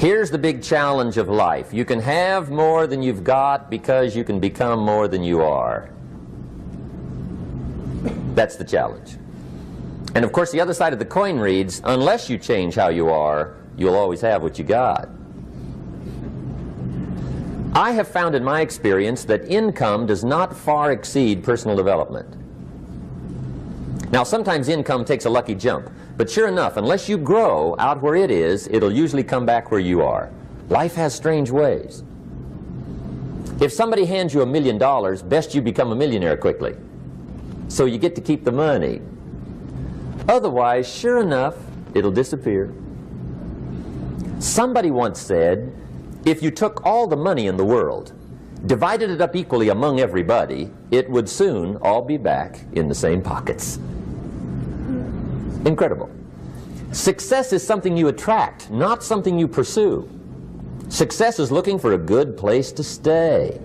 Here's the big challenge of life. You can have more than you've got because you can become more than you are. That's the challenge. And of course the other side of the coin reads, unless you change how you are, you'll always have what you got. I have found in my experience that income does not far exceed personal development. Now sometimes income takes a lucky jump, but sure enough, unless you grow out where it is, it'll usually come back where you are. Life has strange ways. If somebody hands you $1 million, best you become a millionaire quickly, so you get to keep the money. Otherwise, sure enough, it'll disappear. Somebody once said, if you took all the money in the world, divided it up equally among everybody, it would soon all be back in the same pockets. Incredible. Success is something you attract, not something you pursue. Success is looking for a good place to stay.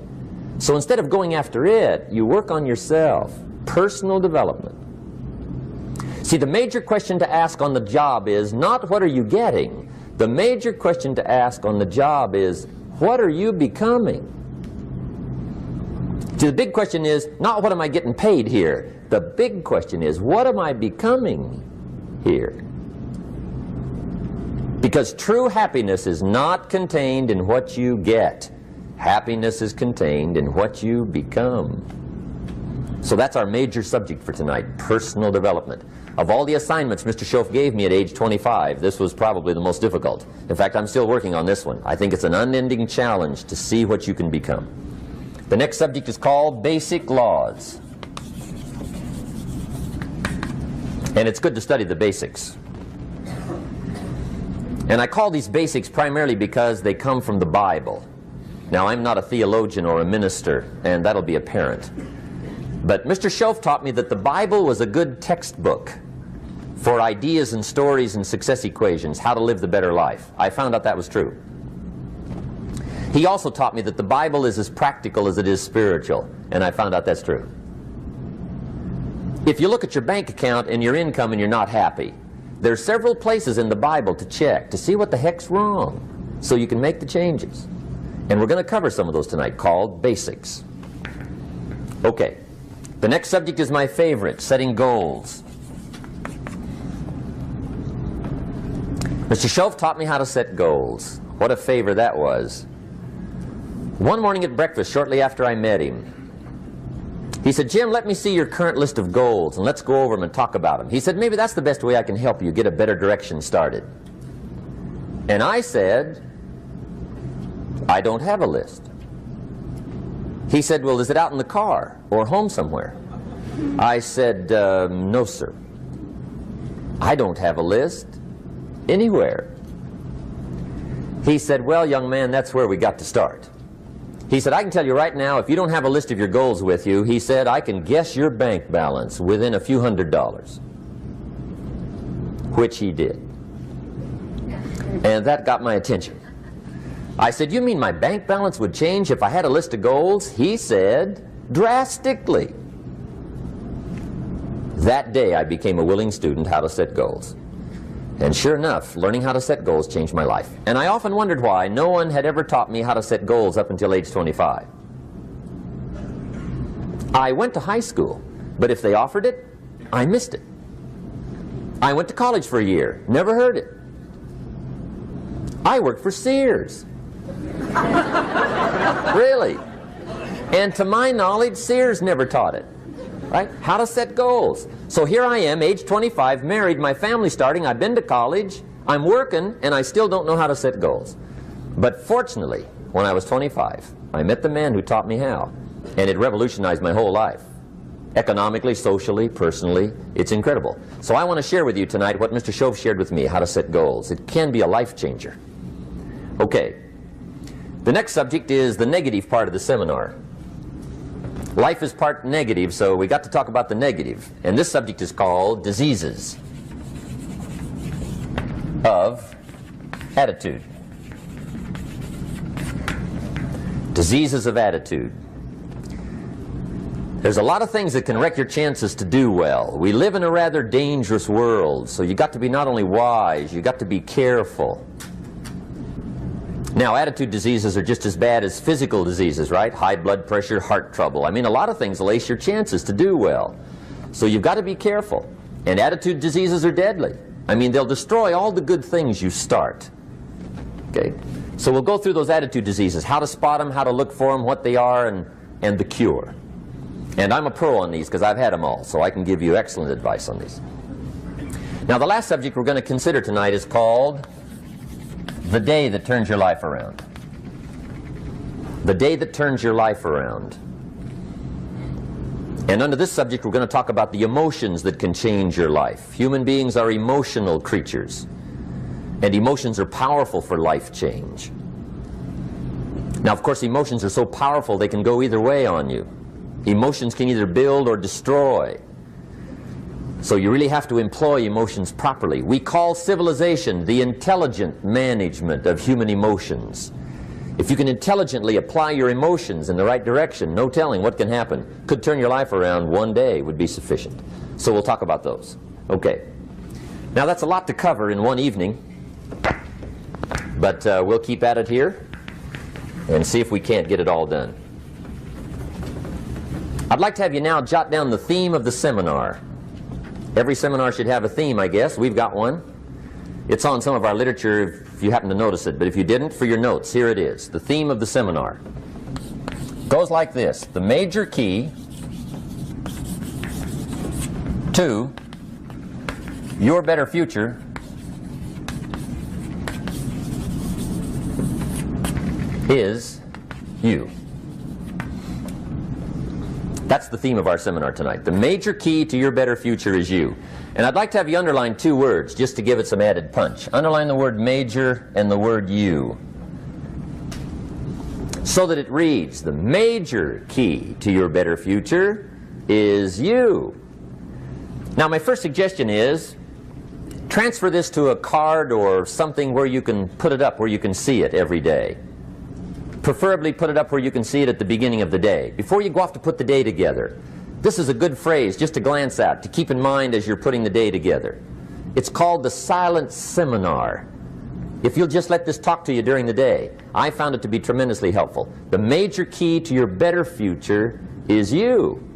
So instead of going after it, you work on yourself. Personal development. See, the major question to ask on the job is not what are you getting. The major question to ask on the job is what are you becoming? See, the big question is not what am I getting paid here. The big question is what am I becoming here? Because true happiness is not contained in what you get. Happiness is contained in what you become. So that's our major subject for tonight, personal development. Of all the assignments Mr. Shoaff gave me at age 25, this was probably the most difficult. In fact, I'm still working on this one. I think it's an unending challenge to see what you can become. The next subject is called Basic Laws. And it's good to study the basics. And I call these basics primarily because they come from the Bible. Now, I'm not a theologian or a minister, and that'll be apparent. But Mr. Shoaff taught me that the Bible was a good textbook for ideas and stories and success equations, how to live the better life. I found out that was true. He also taught me that the Bible is as practical as it is spiritual, and I found out that's true. If you look at your bank account and your income and you're not happy, there's several places in the Bible to check to see what the heck's wrong so you can make the changes. And we're going to cover some of those tonight, called basics. Okay. The next subject is my favorite, setting goals. Mr. Shoaff taught me how to set goals. What a favor that was. One morning at breakfast, shortly after I met him, he said, Jim, let me see your current list of goals and let's go over them and talk about them. He said, maybe that's the best way I can help you get a better direction started. And I said, I don't have a list. He said, well, is it out in the car or home somewhere? I said, no, sir. I don't have a list anywhere. He said, well, young man, that's where we got to start. He said, I can tell you right now, if you don't have a list of your goals with you, he said, I can guess your bank balance within a few $100s. Which he did. And that got my attention. I said, you mean my bank balance would change if I had a list of goals? He said, drastically. That day I became a willing student how to set goals. And sure enough, learning how to set goals changed my life. And I often wondered why no one had ever taught me how to set goals up until age 25. I went to high school, but if they offered it, I missed it. I went to college for a year, never heard it. I worked for Sears. Really. And to my knowledge, Sears never taught it. Right? How to set goals. So here I am, age 25, married, my family's starting, I've been to college, I'm working, and I still don't know how to set goals. But fortunately, when I was 25, I met the man who taught me how, and it revolutionized my whole life. Economically, socially, personally, it's incredible. So I want to share with you tonight what Mr. Shoaff shared with me, how to set goals. It can be a life changer. Okay. The next subject is the negative part of the seminar. Life is part negative, so we got to talk about the negative. And this subject is called diseases of attitude. Diseases of attitude. There's a lot of things that can wreck your chances to do well. We live in a rather dangerous world, so you got to be not only wise, you got to be careful. Now, attitude diseases are just as bad as physical diseases, right? High blood pressure, heart trouble. I mean, a lot of things will ace your chances to do well. So you've got to be careful. And attitude diseases are deadly. I mean, they'll destroy all the good things you start. Okay? So we'll go through those attitude diseases, how to spot them, how to look for them, what they are, and the cure. And I'm a pro on these because I've had them all, so I can give you excellent advice on these. Now, the last subject we're going to consider tonight is called the day that turns your life around. The day that turns your life around. And under this subject, we're going to talk about the emotions that can change your life. Human beings are emotional creatures, and emotions are powerful for life change. Now, of course, emotions are so powerful they can go either way on you. Emotions can either build or destroy. So you really have to employ emotions properly. We call civilization the intelligent management of human emotions. If you can intelligently apply your emotions in the right direction, no telling what can happen. Could turn your life around one day would be sufficient. So we'll talk about those. Okay. Now that's a lot to cover in one evening, but we'll keep at it here and see if we can't get it all done. I'd like to have you now jot down the theme of the seminar. Every seminar should have a theme, I guess. We've got one. It's on some of our literature if you happen to notice it, but if you didn't, for your notes, here it is. The theme of the seminar goes like this: the major key to your better future is you. That's the theme of our seminar tonight. The major key to your better future is you. And I'd like to have you underline two words just to give it some added punch. Underline the word major and the word you, so that it reads, the major key to your better future is you. Now, my first suggestion is transfer this to a card or something where you can put it up, where you can see it every day. Preferably put it up where you can see it at the beginning of the day, before you go off to put the day together. This is a good phrase just to glance at, to keep in mind as you're putting the day together. It's called the silent seminar. If you'll just let this talk to you during the day, I found it to be tremendously helpful. The major key to your better future is you.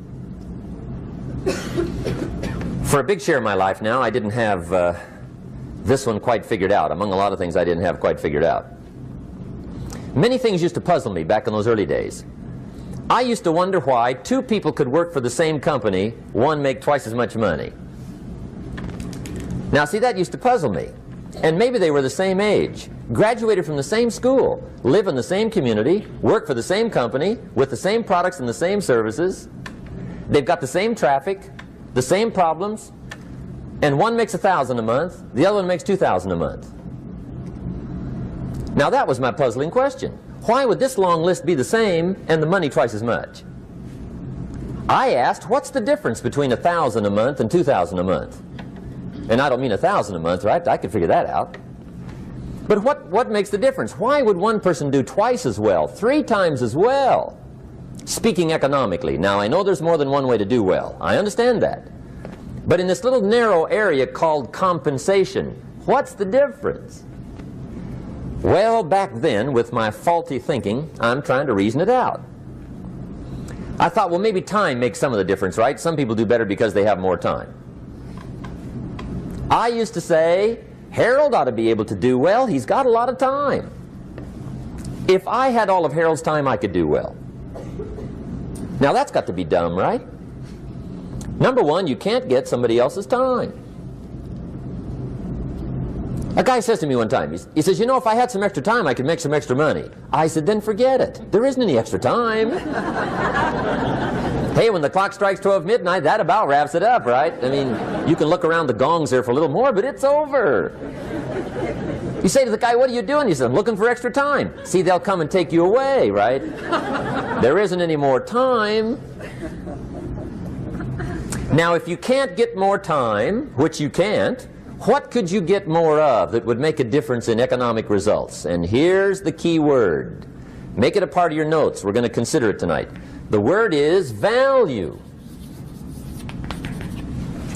For a big share of my life now, I didn't have this one quite figured out. Among a lot of things I didn't have quite figured out. Many things used to puzzle me back in those early days. I used to wonder why two people could work for the same company, one make twice as much money. Now, see, that used to puzzle me. And maybe they were the same age, graduated from the same school, live in the same community, work for the same company, with the same products and the same services. They've got the same traffic, the same problems, and one makes $1,000 a month, the other one makes $2,000 a month. Now that was my puzzling question. Why would this long list be the same and the money twice as much? I asked, what's the difference between $1,000 a month and $2,000 a month? And I don't mean $1,000 a month, right? I could figure that out. But what makes the difference? Why would one person do twice as well, 3 times as well? Speaking economically. Now, I know there's more than one way to do well. I understand that. But in this little narrow area called compensation, what's the difference? Well, back then, with my faulty thinking, I'm trying to reason it out. I thought, well, maybe time makes some of the difference, right? Some people do better because they have more time. I used to say, Harold ought to be able to do well. He's got a lot of time. If I had all of Harold's time, I could do well. Now, that's got to be dumb, right? Number one, you can't get somebody else's time. A guy says to me one time, he says, you know, if I had some extra time, I could make some extra money. I said, then forget it. There isn't any extra time. Hey, when the clock strikes 12 midnight, that about wraps it up, right? I mean, you can look around the gongs there for a little more, but it's over. You say to the guy, what are you doing? He says, I'm looking for extra time. See, they'll come and take you away, right? There isn't any more time. Now, if you can't get more time, which you can't, what could you get more of that would make a difference in economic results? And here's the key word. Make it a part of your notes. We're going to consider it tonight. The word is value.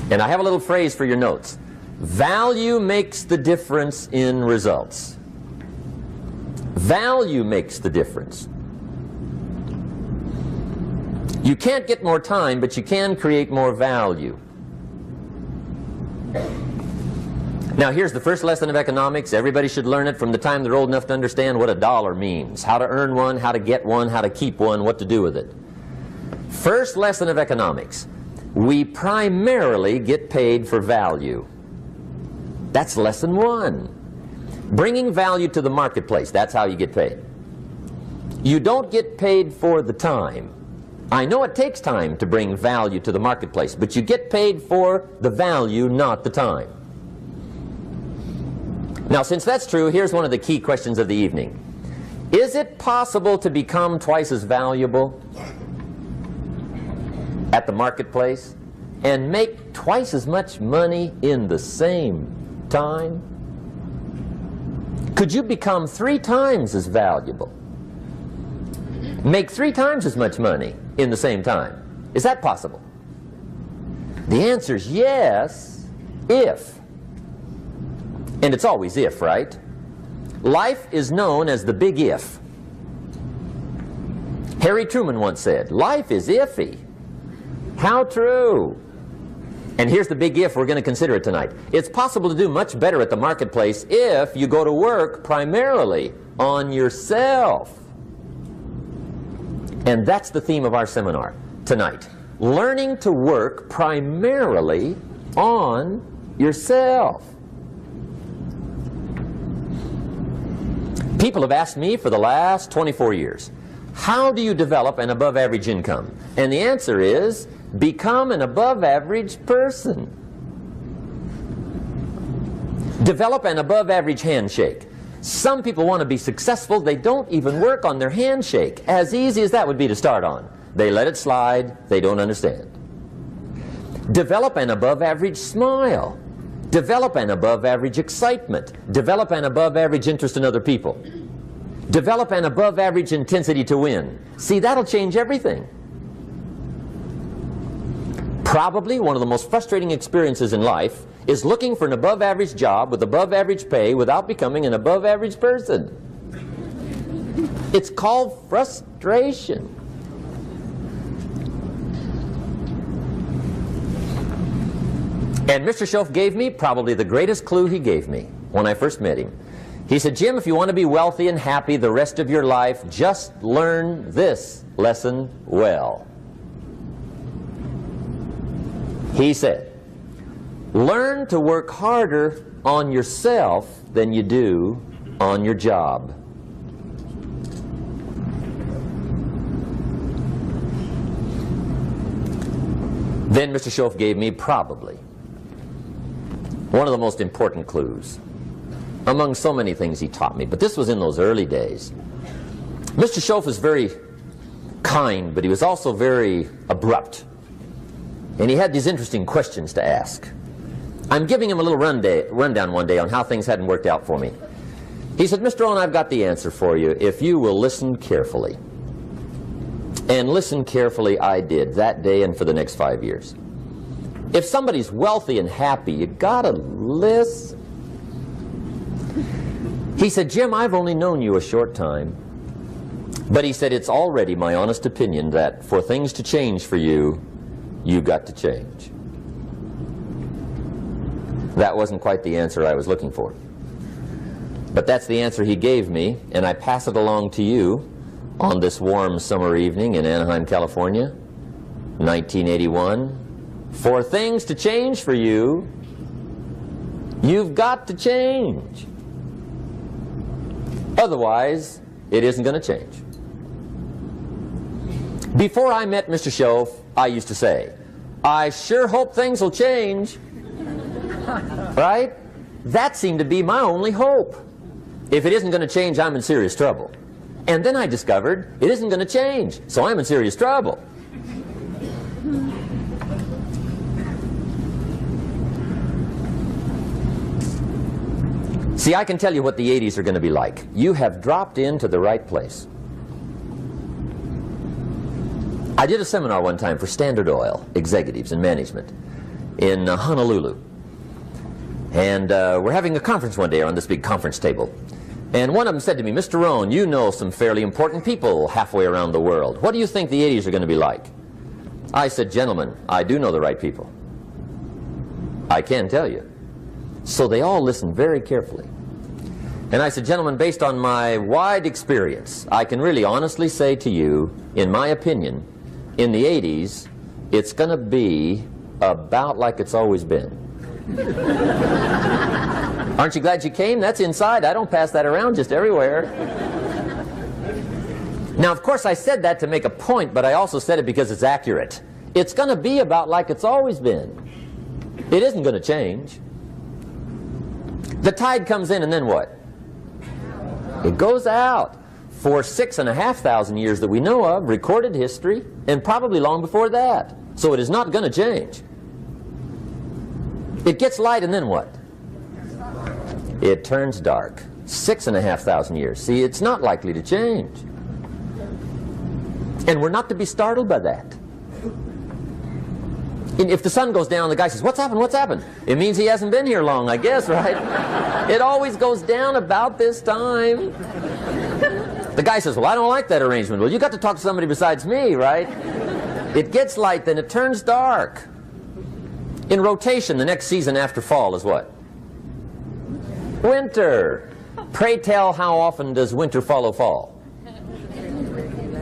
And I have a little phrase for your notes. Value makes the difference in results. Value makes the difference. You can't get more time, but you can create more value. Now here's the first lesson of economics. Everybody should learn it from the time they're old enough to understand what a dollar means, how to earn one, how to get one, how to keep one, what to do with it. First lesson of economics. We primarily get paid for value. That's lesson one. Bringing value to the marketplace, that's how you get paid. You don't get paid for the time. I know it takes time to bring value to the marketplace, but you get paid for the value, not the time. Now, since that's true, here's one of the key questions of the evening. Is it possible to become twice as valuable at the marketplace and make twice as much money in the same time? Could you become 3 times as valuable? Make 3 times as much money in the same time? Is that possible? The answer is yes, if. And it's always if, right? Life is known as the big if. Harry Truman once said, life is iffy. How true. And here's the big if we're going to consider it tonight. It's possible to do much better at the marketplace if you go to work primarily on yourself. And that's the theme of our seminar tonight. Learning to work primarily on yourself. People have asked me for the last 24 years, how do you develop an above average income? And the answer is, become an above average person. Develop an above average handshake. Some people want to be successful, they don't even work on their handshake. As easy as that would be to start on. They let it slide, they don't understand. Develop an above average smile. Develop an above average excitement. Develop an above average interest in other people. Develop an above average intensity to win. See, that'll change everything. Probably one of the most frustrating experiences in life is looking for an above average job with above average pay without becoming an above average person. It's called frustration. And Mr. Shoaff gave me probably the greatest clue he gave me when I first met him. He said, Jim, if you want to be wealthy and happy the rest of your life, just learn this lesson well. He said, learn to work harder on yourself than you do on your job. Then Mr. Shoaff gave me probably one of the most important clues among so many things he taught me, but this was in those early days. Mr. Shoaff was very kind, but he was also very abrupt. And he had these interesting questions to ask. I'm giving him a little rundown one day on how things hadn't worked out for me. He said, Mr. Rohn, I've got the answer for you if you will listen carefully. And listen carefully I did that day and for the next 5 years. If somebody's wealthy and happy, you gotta listen. He said, Jim, I've only known you a short time. But he said, it's already my honest opinion that for things to change for you, you've got to change. That wasn't quite the answer I was looking for. But that's the answer he gave me, and I pass it along to you on this warm summer evening in Anaheim, California, 1981. For things to change for you, you've got to change. Otherwise, it isn't going to change. Before I met Mr. Shoaff, I used to say, I sure hope things will change. Right? That seemed to be my only hope. If it isn't going to change, I'm in serious trouble. And then I discovered it isn't going to change, so I'm in serious trouble. See, I can tell you what the 80s are going to be like. You have dropped into the right place. I did a seminar one time for Standard Oil executives and management in Honolulu. And we're having a conference one day on this big conference table. And one of them said to me, Mr. Rohn, you know some fairly important people halfway around the world. What do you think the 80s are going to be like? I said, gentlemen, I do know the right people. I can tell you. So they all listened very carefully. And I said, gentlemen, based on my wide experience, I can really honestly say to you, in my opinion, in the 80s, it's going to be about like it's always been. Aren't you glad you came? That's inside. I don't pass that around just everywhere. Now, of course, I said that to make a point, but I also said it because it's accurate. It's going to be about like it's always been. It isn't going to change. The tide comes in and then what? It goes out. For 6,500 years that we know of, recorded history, and probably long before that. So it is not going to change. It gets light and then what? It turns dark. 6,500 years. See, it's not likely to change. And we're not to be startled by that. And if the sun goes down, the guy says, what's happened, what's happened? It means he hasn't been here long, I guess, right? It always goes down about this time. The guy says, well, I don't like that arrangement. Well, you got to talk to somebody besides me, right? It gets light, then it turns dark. In rotation, the next season after fall is what? Winter. Pray tell, how often does winter follow fall?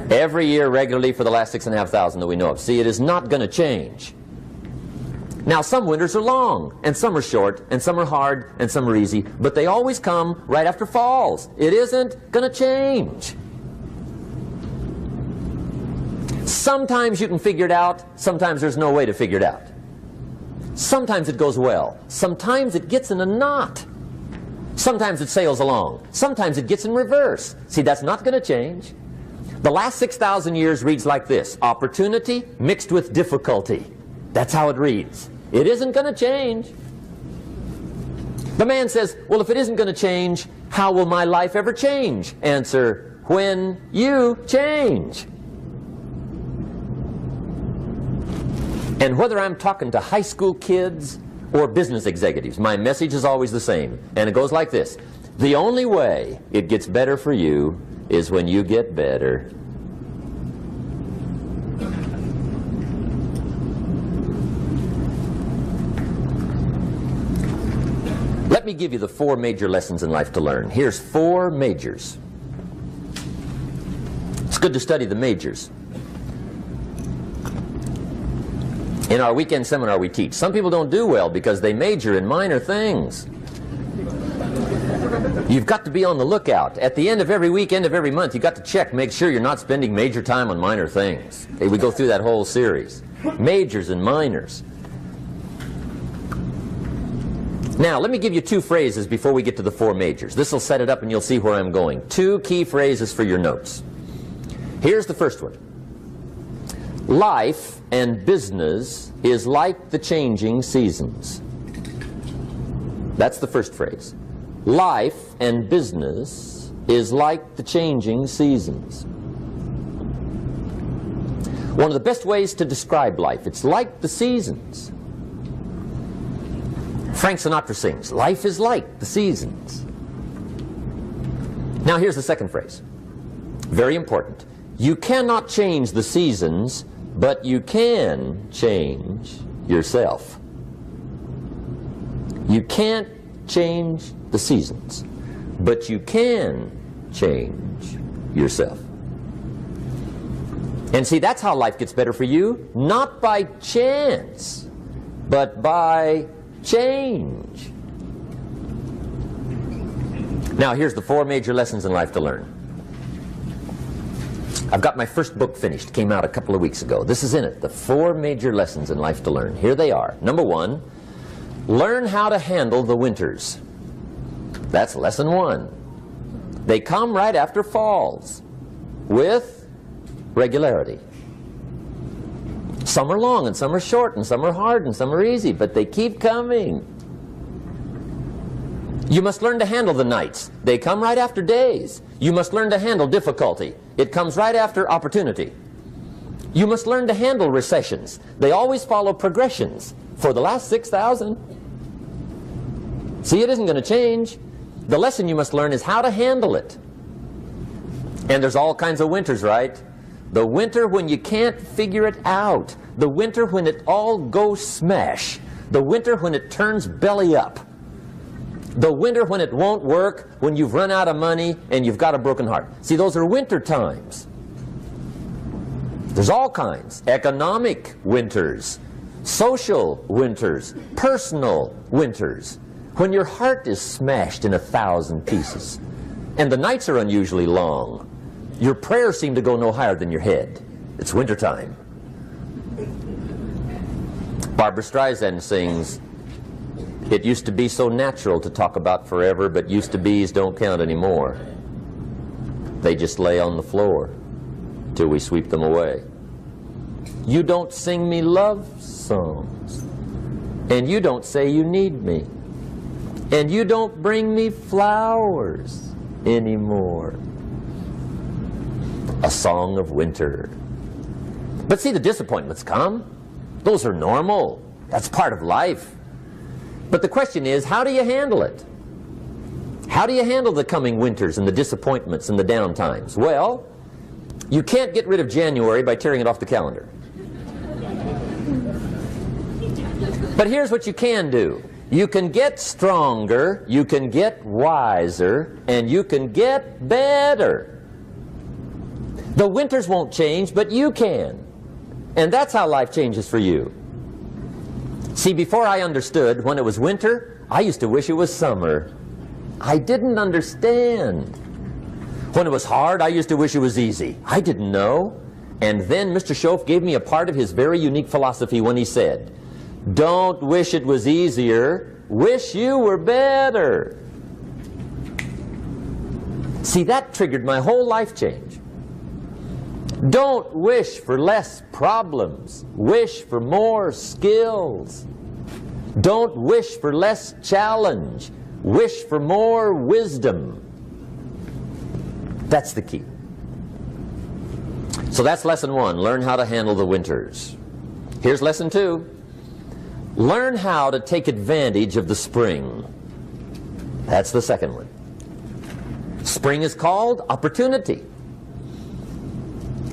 Every year regularly for the last 6,500 that we know of. See, it is not going to change. Now, some winters are long, and some are short, and some are hard, and some are easy, but they always come right after falls. It isn't going to change. Sometimes you can figure it out, sometimes there's no way to figure it out. Sometimes it goes well, sometimes it gets in a knot. Sometimes it sails along, sometimes it gets in reverse. See, that's not going to change. The last 6,000 years reads like this: opportunity mixed with difficulty. That's how it reads. It isn't going to change. The man says, well, if it isn't going to change, how will my life ever change? Answer, when you change. And whether I'm talking to high school kids or business executives, my message is always the same. And it goes like this: the only way it gets better for you is when you get better. Let me give you the 4 major lessons in life to learn. Here's 4 majors. It's good to study the majors. In our weekend seminar we teach, some people don't do well because they major in minor things. You've got to be on the lookout. At the end of every week, end of every month, you've got to check, make sure you're not spending major time on minor things. We go through that whole series. Majors and minors. Now, let me give you 2 phrases before we get to the 4 majors. This will set it up and you'll see where I'm going. 2 key phrases for your notes. Here's the first one. Life and business is like the changing seasons. That's the first phrase. Life and business is like the changing seasons. One of the best ways to describe life, it's like the seasons. Frank Sinatra sings, life is like the seasons. Now here's the second phrase. Very important. You cannot change the seasons, but you can change yourself. You can't change the seasons, but you can change yourself. And see, that's how life gets better for you, not by chance, but by change. Now, here's the 4 major lessons in life to learn. I've got my first book finished, came out a couple of weeks ago. This is in it, the 4 major lessons in life to learn. Here they are. Number 1, learn how to handle the winters. That's lesson 1. They come right after falls, with regularity. Some are long, and some are short, and some are hard, and some are easy, but they keep coming. You must learn to handle the nights. They come right after days. You must learn to handle difficulty. It comes right after opportunity. You must learn to handle recessions. They always follow progressions. For the last 6,000. See, it isn't going to change. The lesson you must learn is how to handle it. And there's all kinds of winters, right? The winter when you can't figure it out. The winter when it all goes smash. The winter when it turns belly up. The winter when it won't work, when you've run out of money and you've got a broken heart. See, those are winter times. There's all kinds. Economic winters, social winters, personal winters. When your heart is smashed in 1,000 pieces and the nights are unusually long, your prayers seem to go no higher than your head. It's wintertime. Barbra Streisand sings, "It used to be so natural to talk about forever, but used to be's don't count anymore. They just lay on the floor till we sweep them away. You don't sing me love songs, and you don't say you need me, and you don't bring me flowers anymore." A song of winter. But see, the disappointments come. Those are normal. That's part of life. But the question is, how do you handle it? How do you handle the coming winters and the disappointments and the downtimes? Well, you can't get rid of January by tearing it off the calendar. But here's what you can do. You can get stronger, you can get wiser, and you can get better. The winters won't change, but you can. And that's how life changes for you. See, before I understood, when it was winter, I used to wish it was summer. I didn't understand. When it was hard, I used to wish it was easy. I didn't know. And then Mr. Shoaff gave me a part of his very unique philosophy when he said, "Don't wish it was easier, wish you were better." See, that triggered my whole life change. Don't wish for less problems, wish for more skills. Don't wish for less challenge, wish for more wisdom. That's the key. So that's lesson one, learn how to handle the winters. Here's lesson two, learn how to take advantage of the spring. That's the second one. Spring is called opportunity.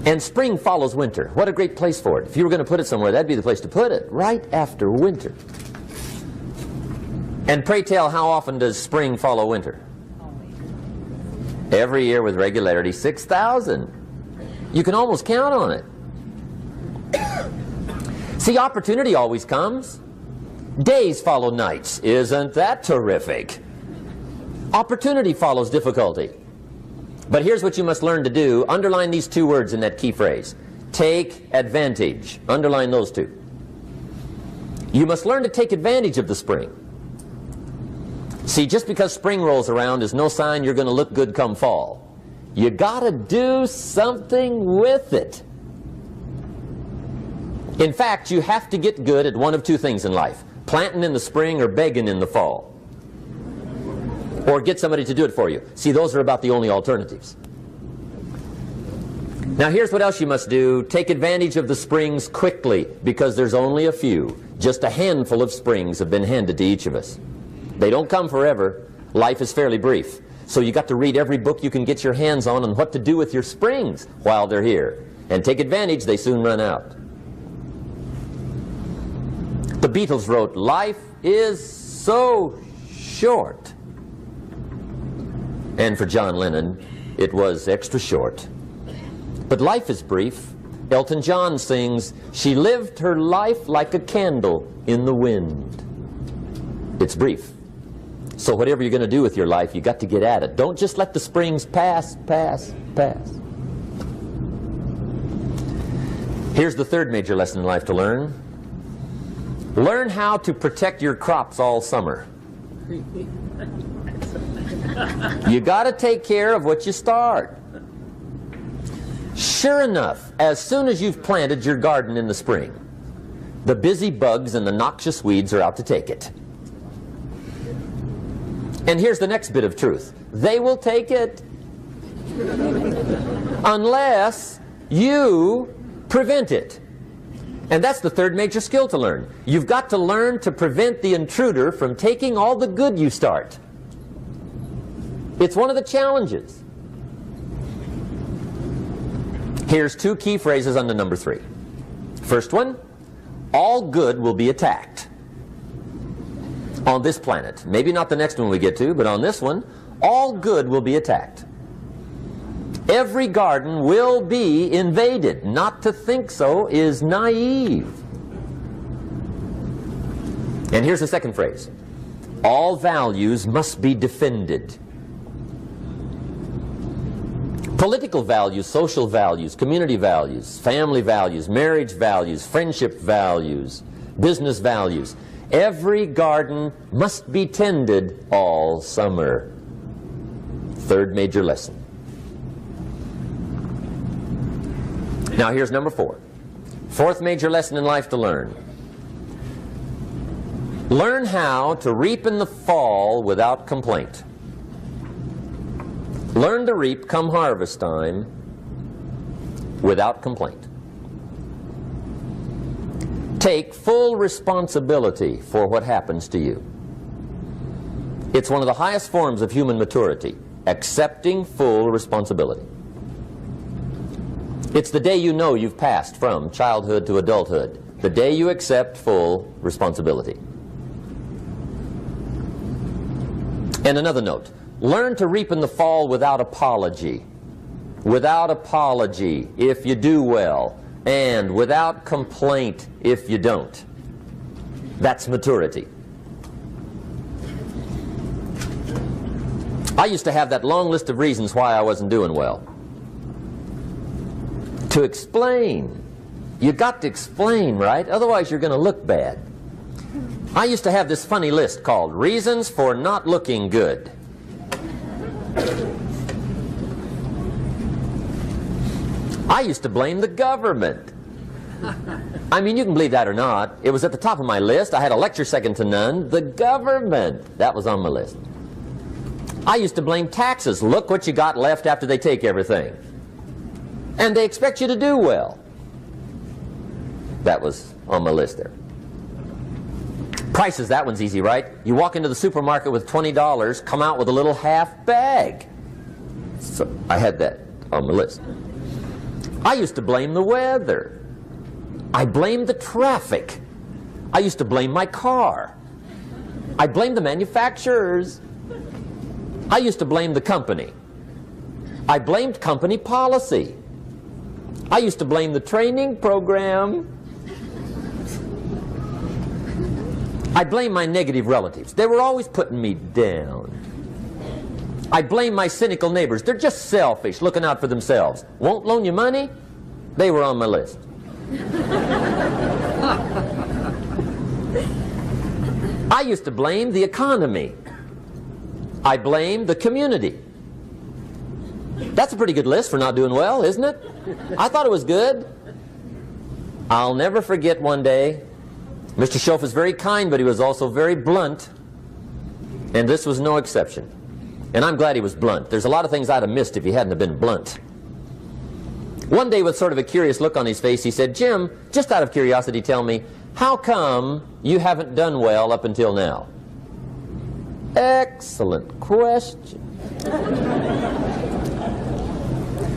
And spring follows winter. What a great place for it. If you were going to put it somewhere, that'd be the place to put it, right after winter. And pray tell, how often does spring follow winter? Every year with regularity, 6,000. You can almost count on it. See, opportunity always comes. Days follow nights. Isn't that terrific? Opportunity follows difficulty. But here's what you must learn to do. Underline these two words in that key phrase. Take advantage. Underline those two. You must learn to take advantage of the spring. See, just because spring rolls around is no sign you're going to look good come fall. You got to do something with it. In fact, you have to get good at one of two things in life. Planting in the spring or begging in the fall. Or get somebody to do it for you. See, those are about the only alternatives. Now here's what else you must do. Take advantage of the springs quickly, because there's only a few. Just a handful of springs have been handed to each of us. They don't come forever. Life is fairly brief. So you got to read every book you can get your hands on what to do with your springs while they're here. And take advantage, they soon run out. The Beatles wrote, "Life is so short." And for John Lennon, it was extra short. But life is brief. Elton John sings, "She lived her life like a candle in the wind." It's brief. So whatever you're going to do with your life, you got to get at it. Don't just let the springs pass. Here's the third major lesson in life to learn. Learn how to protect your crops all summer. You got to take care of what you start. Sure enough, as soon as you've planted your garden in the spring, the busy bugs and the noxious weeds are out to take it. And here's the next bit of truth. They will take it unless you prevent it. And that's the third major skill to learn. You've got to learn to prevent the intruder from taking all the good you start. It's one of the challenges. Here's two key phrases under number 3. First one, all good will be attacked on this planet. Maybe not the next one we get to, but on this one, all good will be attacked. Every garden will be invaded. Not to think so is naive. And here's the second phrase. All values must be defended. Political values, social values, community values, family values, marriage values, friendship values, business values. Every garden must be tended all summer. Third major lesson. Now here's number 4. Fourth major lesson in life to learn. Learn how to reap in the fall without complaint. Learn to reap come harvest time without complaint. Take full responsibility for what happens to you. It's one of the highest forms of human maturity, accepting full responsibility. It's the day you know you've passed from childhood to adulthood, the day you accept full responsibility. And another note, learn to reap in the fall without apology. Without apology if you do well, and without complaint if you don't. That's maturity. I used to have that long list of reasons why I wasn't doing well. To explain. You got to explain, right? Otherwise you're going to look bad. I used to have this funny list called Reasons for Not Looking Good. I used to blame the government. I mean, you can believe that or not. It was at the top of my list. I had a lecture second to none. The government. That was on my list. I used to blame taxes. Look what you got left after they take everything. And they expect you to do well. That was on my list there. Prices, that one's easy, right? You walk into the supermarket with $20, come out with a little half bag. So I had that on my list. I used to blame the weather. I blamed the traffic. I used to blame my car. I blamed the manufacturers. I used to blame the company. I blamed company policy. I used to blame the training program. I blame my negative relatives. They were always putting me down. I blame my cynical neighbors. They're just selfish, looking out for themselves. Won't loan you money? They were on my list. I used to blame the economy. I blamed the community. That's a pretty good list for not doing well, isn't it? I thought it was good. I'll never forget one day, Mr. Shoaff was very kind, but he was also very blunt, and this was no exception. And I'm glad he was blunt. There's a lot of things I'd have missed if he hadn't have been blunt. One day, with sort of a curious look on his face, he said, "Jim, just out of curiosity, tell me, how come you haven't done well up until now?" Excellent question.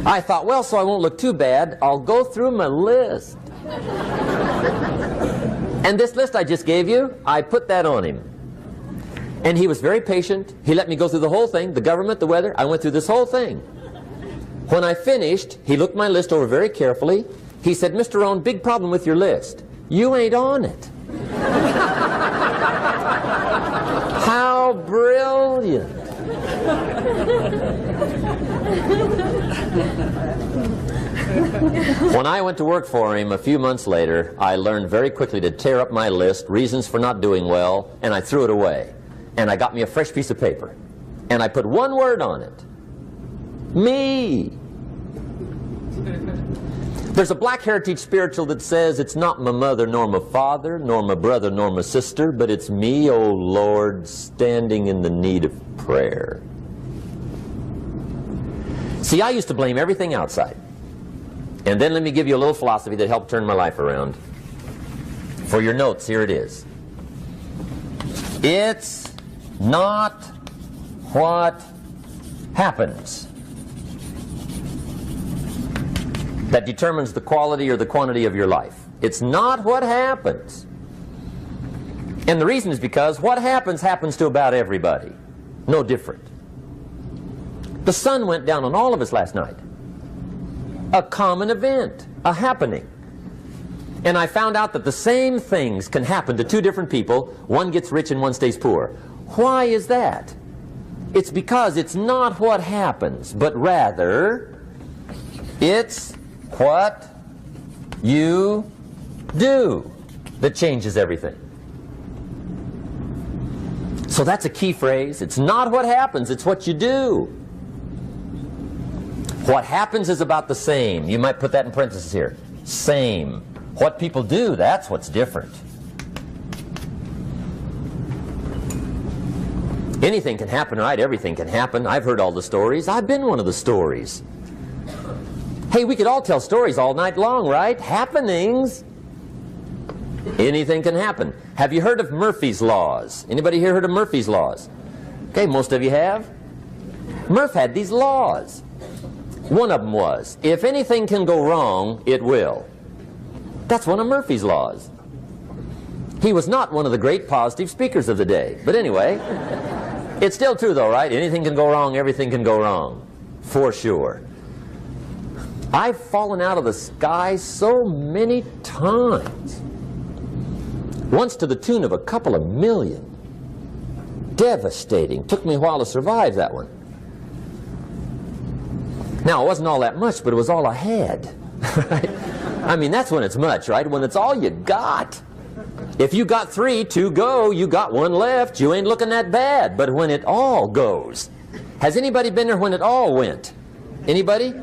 I thought, well, so I won't look too bad, I'll go through my list. And this list I just gave you, I put that on him. And he was very patient. He let me go through the whole thing, the government, the weather. I went through this whole thing. When I finished, he looked my list over very carefully. He said, "Mr. Rohn, big problem with your list. You ain't on it." How brilliant. When I went to work for him a few months later, I learned very quickly to tear up my list, reasons for not doing well, and I threw it away. And I got me a fresh piece of paper. And I put one word on it. Me. There's a Black Heritage spiritual that says, "It's not my mother nor my father, nor my brother nor my sister, but it's me, O Lord, standing in the need of prayer." See, I used to blame everything outside. And then let me give you a little philosophy that helped turn my life around. For your notes, here it is. It's not what happens that determines the quality or the quantity of your life. It's not what happens. And the reason is because what happens happens to about everybody. No different. The sun went down on all of us last night. A common event, a happening. And I found out that the same things can happen to two different people. One gets rich and one stays poor. Why is that? It's because it's not what happens, but rather it's what you do that changes everything. So that's a key phrase. It's not what happens, it's what you do. What happens is about the same. You might put that in parentheses here. Same. What people do, that's what's different. Anything can happen, right? Everything can happen. I've heard all the stories. I've been one of the stories. Hey, we could all tell stories all night long, right? Happenings. Anything can happen. Have you heard of Murphy's Laws? Anybody here heard of Murphy's Laws? Okay, most of you have. Murph had these laws. One of them was, if anything can go wrong, it will. That's one of Murphy's Laws. He was not one of the great positive speakers of the day. But anyway, it's still true though, right? Anything can go wrong, everything can go wrong. For sure. I've fallen out of the sky so many times. Once to the tune of a couple of million. Devastating. Took me a while to survive that one. Now, it wasn't all that much, but it was all I had. Right? I mean, that's when it's much, right? When it's all you got. If you got 3, 2 go, you got 1 left, you ain't looking that bad. But when it all goes. Has anybody been there when it all went? Anybody?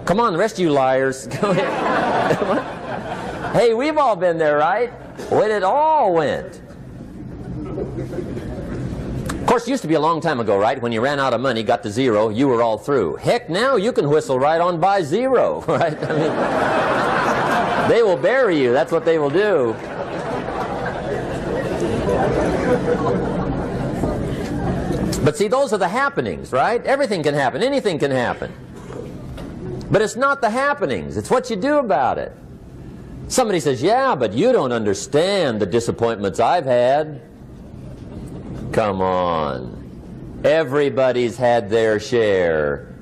Come on, the rest of you liars. Go ahead. Come on. Hey, we've all been there, right? When it all went. Of course, it used to be a long time ago, right? When you ran out of money, got to 0, you were all through. Heck, now you can whistle right on by 0, right? I mean, they will bury you. That's what they will do. But see, those are the happenings, right? Everything can happen. Anything can happen. But it's not the happenings. It's what you do about it. Somebody says, yeah, but you don't understand the disappointments I've had. Come on. Everybody's had their share.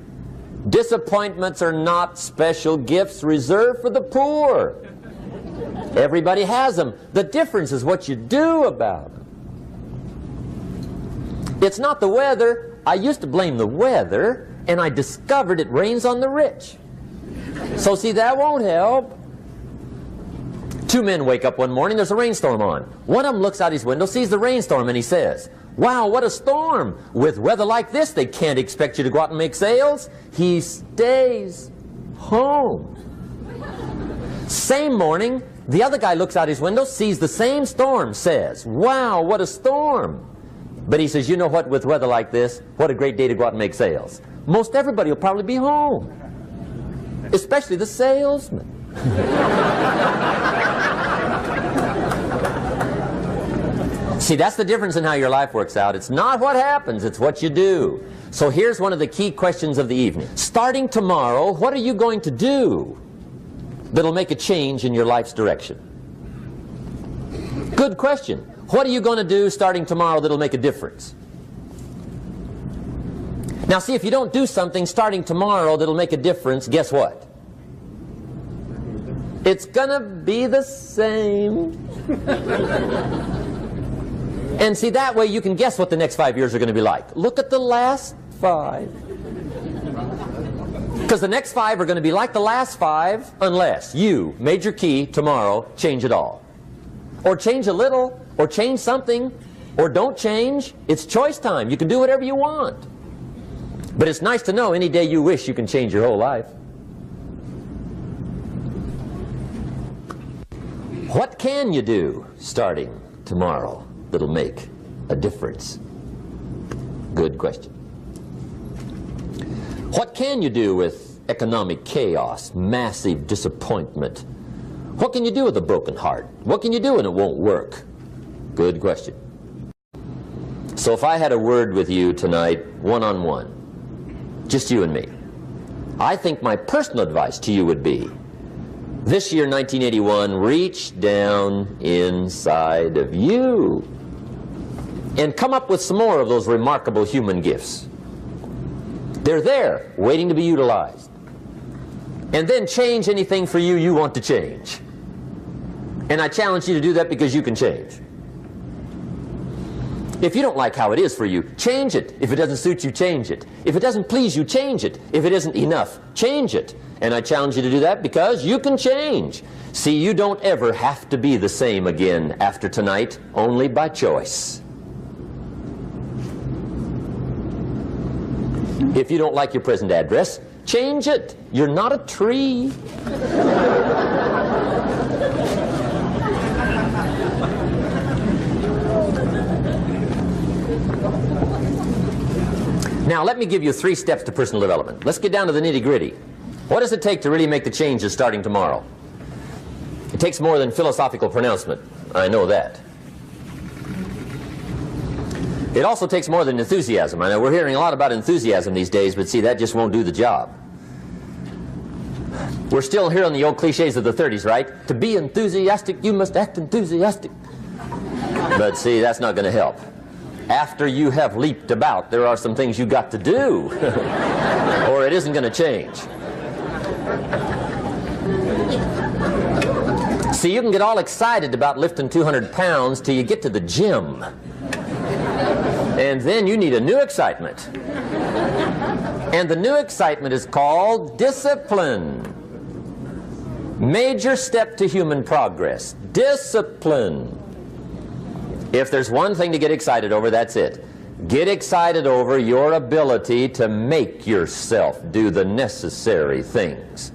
Disappointments are not special gifts reserved for the poor. Everybody has them. The difference is what you do about them. It's not the weather. I used to blame the weather, and I discovered it rains on the rich. So see, that won't help. 2 men wake up one morning, there's a rainstorm on. One of them looks out his window, sees the rainstorm, and he says, wow, what a storm. With weather like this, they can't expect you to go out and make sales. He stays home. Same morning, the other guy looks out his window, sees the same storm, says, wow, what a storm. But he says, you know what, with weather like this, what a great day to go out and make sales. Most everybody will probably be home, especially the salesman. See, that's the difference in how your life works out. It's not what happens, it's what you do. So here's one of the key questions of the evening. Starting tomorrow, what are you going to do that'll make a change in your life's direction? Good question. What are you going to do starting tomorrow that'll make a difference? Now see, if you don't do something starting tomorrow that'll make a difference, guess what? It's gonna be the same. And see, that way you can guess what the next 5 years are going to be like. Look at the last 5. Because the next 5 are going to be like the last 5 unless you, major key, tomorrow, change it all. Or change a little, or change something, or don't change. It's choice time. You can do whatever you want. But it's nice to know any day you wish you can change your whole life. What can you do starting tomorrow that'll make a difference? Good question. What can you do with economic chaos, massive disappointment? What can you do with a broken heart? What can you do when it won't work? Good question. So if I had a word with you tonight, one-on-one, just you and me. I think my personal advice to you would be, this year, 1981, reach down inside of you and come up with some more of those remarkable human gifts. They're there, waiting to be utilized. And then change anything for you you want to change. And I challenge you to do that because you can change. If you don't like how it is for you, change it. If it doesn't suit you, change it. If it doesn't please you, change it. If it isn't enough, change it. And I challenge you to do that because you can change. See, you don't ever have to be the same again after tonight, only by choice. If you don't like your present address, change it. You're not a tree. Now, let me give you 3 steps to personal development. Let's get down to the nitty-gritty. What does it take to really make the changes starting tomorrow? It takes more than philosophical pronouncement. I know that. It also takes more than enthusiasm. I know we're hearing a lot about enthusiasm these days, but see, that just won't do the job. We're still hearing the old cliches of the 30s, right? To be enthusiastic, you must act enthusiastic. But see, that's not going to help. After you have leaped about, there are some things you got to do, or it isn't going to change. See, you can get all excited about lifting 200 pounds till you get to the gym. And then you need a new excitement. And the new excitement is called discipline. Major step to human progress. Discipline. If there's one thing to get excited over, that's it. Get excited over your ability to make yourself do the necessary things.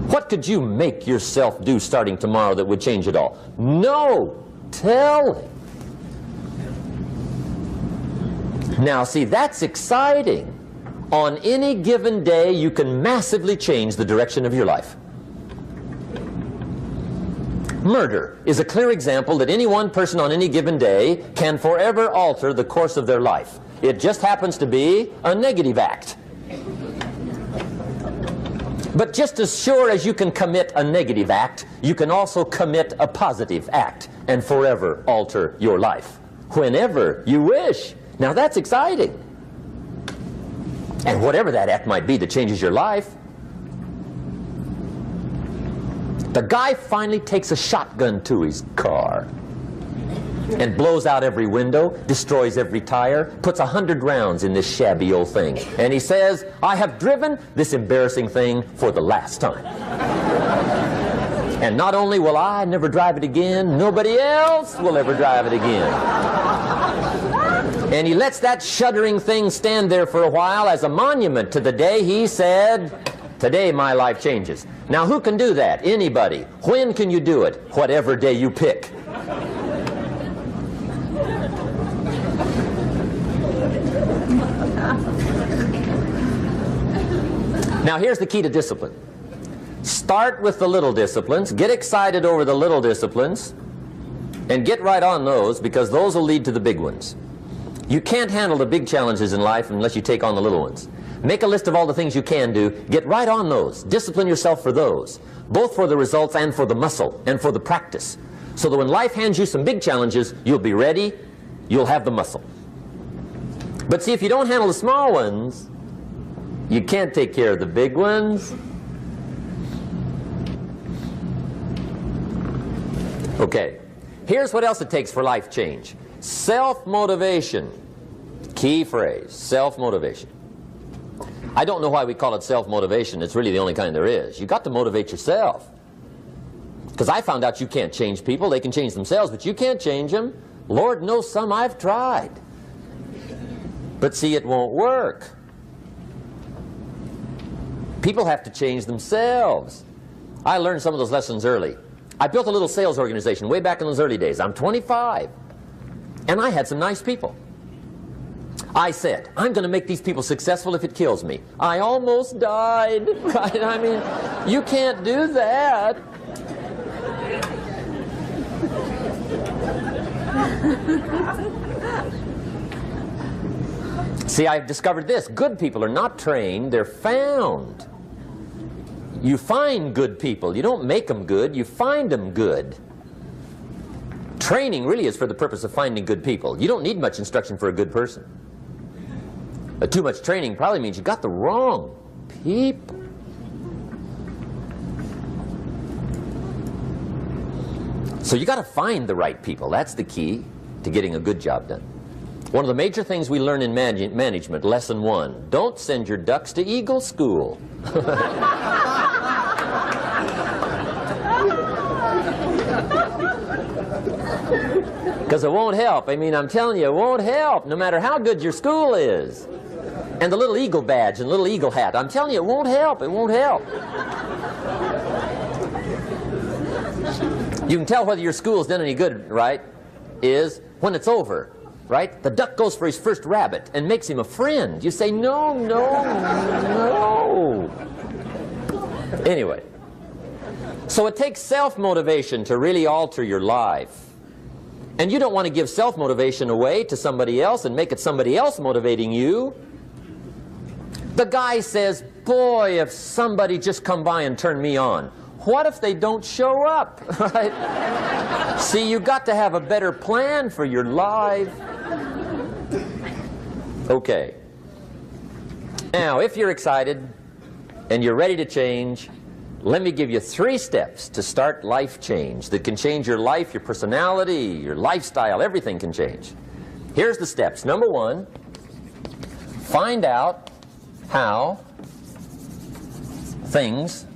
What could you make yourself do starting tomorrow that would change it all? No! Tell him. Now, see, that's exciting. On any given day, you can massively change the direction of your life. Murder is a clear example that any one person on any given day can forever alter the course of their life. It just happens to be a negative act. But just as sure as you can commit a negative act, you can also commit a positive act and forever alter your life, whenever you wish. Now that's exciting. And whatever that act might be that changes your life. The guy finally takes a shotgun to his car and blows out every window, destroys every tire, puts 100 rounds in this shabby old thing. And he says, I have driven this embarrassing thing for the last time. And not only will I never drive it again, nobody else will ever drive it again. And he lets that shuddering thing stand there for a while as a monument to the day he said, today my life changes. Now who can do that? Anybody. When can you do it? Whatever day you pick. Now here's the key to discipline. Start with the little disciplines, get excited over the little disciplines, and get right on those, because those will lead to the big ones. You can't handle the big challenges in life unless you take on the little ones. Make a list of all the things you can do, get right on those, discipline yourself for those, both for the results and for the muscle and for the practice, so that when life hands you some big challenges, you'll be ready, you'll have the muscle. But see, if you don't handle the small ones, you can't take care of the big ones. Okay, here's what else it takes for life change. Self-motivation. Key phrase, self-motivation. I don't know why we call it self-motivation. It's really the only kind there is. You've got to motivate yourself. Because I found out you can't change people. They can change themselves, but you can't change them. Lord knows some I've tried. But see, it won't work. People have to change themselves. I learned some of those lessons early. I built a little sales organization way back in those early days. I'm 25. And I had some nice people. I said, I'm going to make these people successful if it kills me. I almost died, right? I mean, you can't do that. See, I've discovered this. Good people are not trained, they're found. You find good people. You don't make them good, you find them good. Training really is for the purpose of finding good people. You don't need much instruction for a good person. Too much training probably means you got the wrong people. So you got to find the right people. That's the key to getting a good job done. One of the major things we learn in management, lesson 1, don't send your ducks to Eagle School. Because it won't help. I mean, I'm telling you, it won't help, no matter how good your school is. And the little eagle badge and little eagle hat, I'm telling you, it won't help. It won't help. You can tell whether your school's done any good, right, is when it's over, right? The duck goes for his first rabbit and makes him a friend. You say, no, no, no. Anyway, so it takes self-motivation to really alter your life. And you don't want to give self-motivation away to somebody else and make it somebody else motivating you. The guy says, boy, if somebody just come by and turn me on. What if they don't show up? Right? See, you got to have a better plan for your life. Okay. Now, if you're excited and you're ready to change, let me give you 3 steps to start life change that can change your life, your personality, your lifestyle, everything can change. Here's the steps. Number 1, find out how things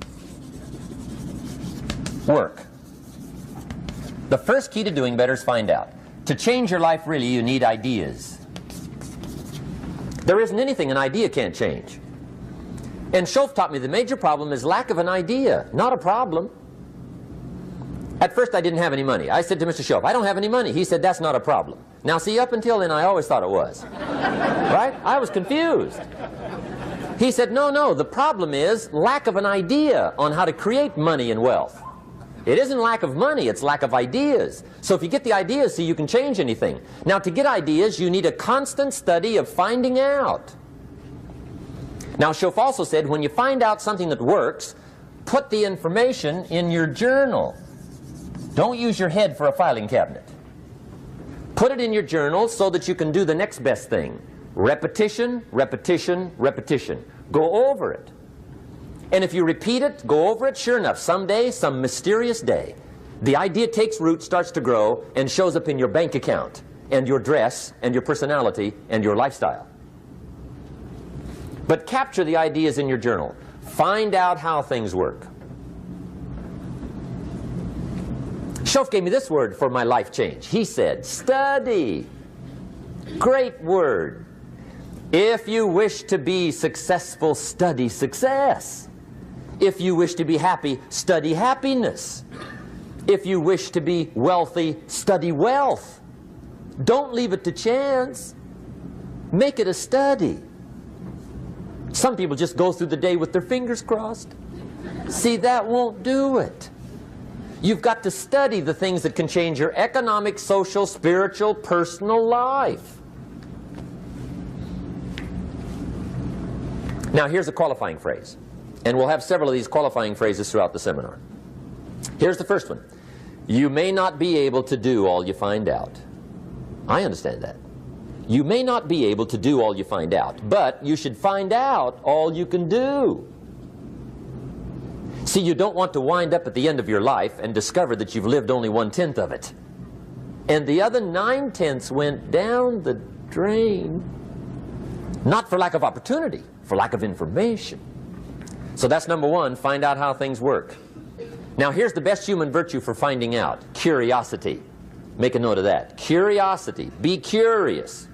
work. The first key to doing better is find out. To change your life, really, you need ideas. There isn't anything an idea can't change. And Shoaff taught me the major problem is lack of an idea, not a problem. At first I didn't have any money. I said to Mr. Shoaff, I don't have any money. He said, that's not a problem. Now see, up until then I always thought it was. Right? I was confused. He said, no, no, the problem is lack of an idea on how to create money and wealth. It isn't lack of money, it's lack of ideas. So if you get the ideas, see, you can change anything. Now to get ideas, you need a constant study of finding out. Now Shoaff also said, when you find out something that works, put the information in your journal. Don't use your head for a filing cabinet. Put it in your journal so that you can do the next best thing. Repetition, repetition, repetition. Go over it. And if you repeat it, go over it, sure enough, someday, some mysterious day, the idea takes root, starts to grow, and shows up in your bank account, and your dress, and your personality, and your lifestyle. But capture the ideas in your journal. Find out how things work. Shoaff gave me this word for my life change. He said, study. Great word. If you wish to be successful, study success. If you wish to be happy, study happiness. If you wish to be wealthy, study wealth. Don't leave it to chance. Make it a study. Some people just go through the day with their fingers crossed. See, that won't do it. You've got to study the things that can change your economic, social, spiritual, personal life. Now here's a qualifying phrase. And we'll have several of these qualifying phrases throughout the seminar. Here's the first one. You may not be able to do all you find out. I understand that. You may not be able to do all you find out, but you should find out all you can do. See, you don't want to wind up at the end of your life and discover that you've lived only 1/10 of it. And the other 9/10 went down the drain. Not for lack of opportunity, for lack of information. So that's number 1, find out how things work. Now here's the best human virtue for finding out, curiosity. Make a note of that. Curiosity. Be curious.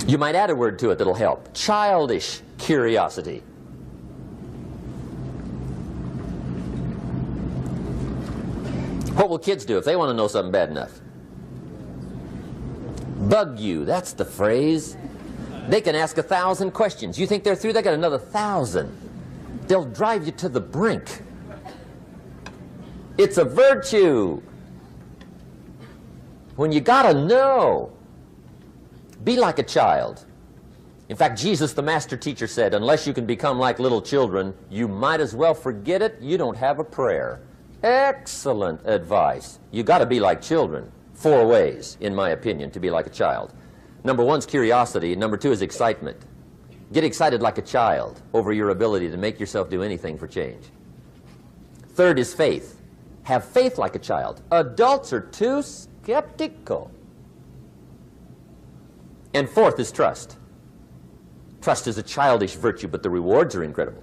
You might add a word to it that'll help. Childish curiosity. What will kids do if they want to know something bad enough? Bug you. That's the phrase. They can ask 1,000 questions. You think they're through? They got another 1,000. They'll drive you to the brink. It's a virtue. when you got to know. Be like a child. In fact, Jesus, the master teacher, said, unless you can become like little children, you might as well forget it. You don't have a prayer. Excellent advice. You got to be like children. 4 ways, in my opinion, to be like a child. Number 1 is curiosity. Number 2 is excitement. Get excited like a child over your ability to make yourself do anything for change. 3rd is faith. Have faith like a child. Adults are too skeptical. And 4th is trust. Trust is a childish virtue, but the rewards are incredible.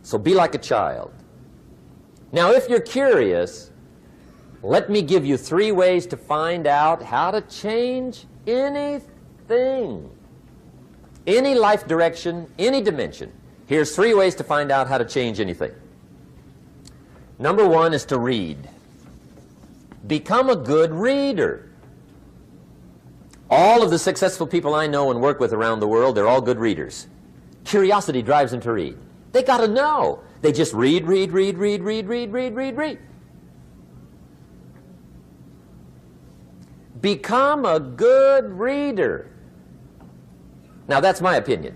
So be like a child. Now, if you're curious, let me give you 3 ways to find out how to change anything. Any life direction, any dimension. Here's 3 ways to find out how to change anything. Number 1 is to read. Become a good reader. All of the successful people I know and work with around the world, they're all good readers. Curiosity drives them to read. They got to know. They just read. Become a good reader. Now, that's my opinion.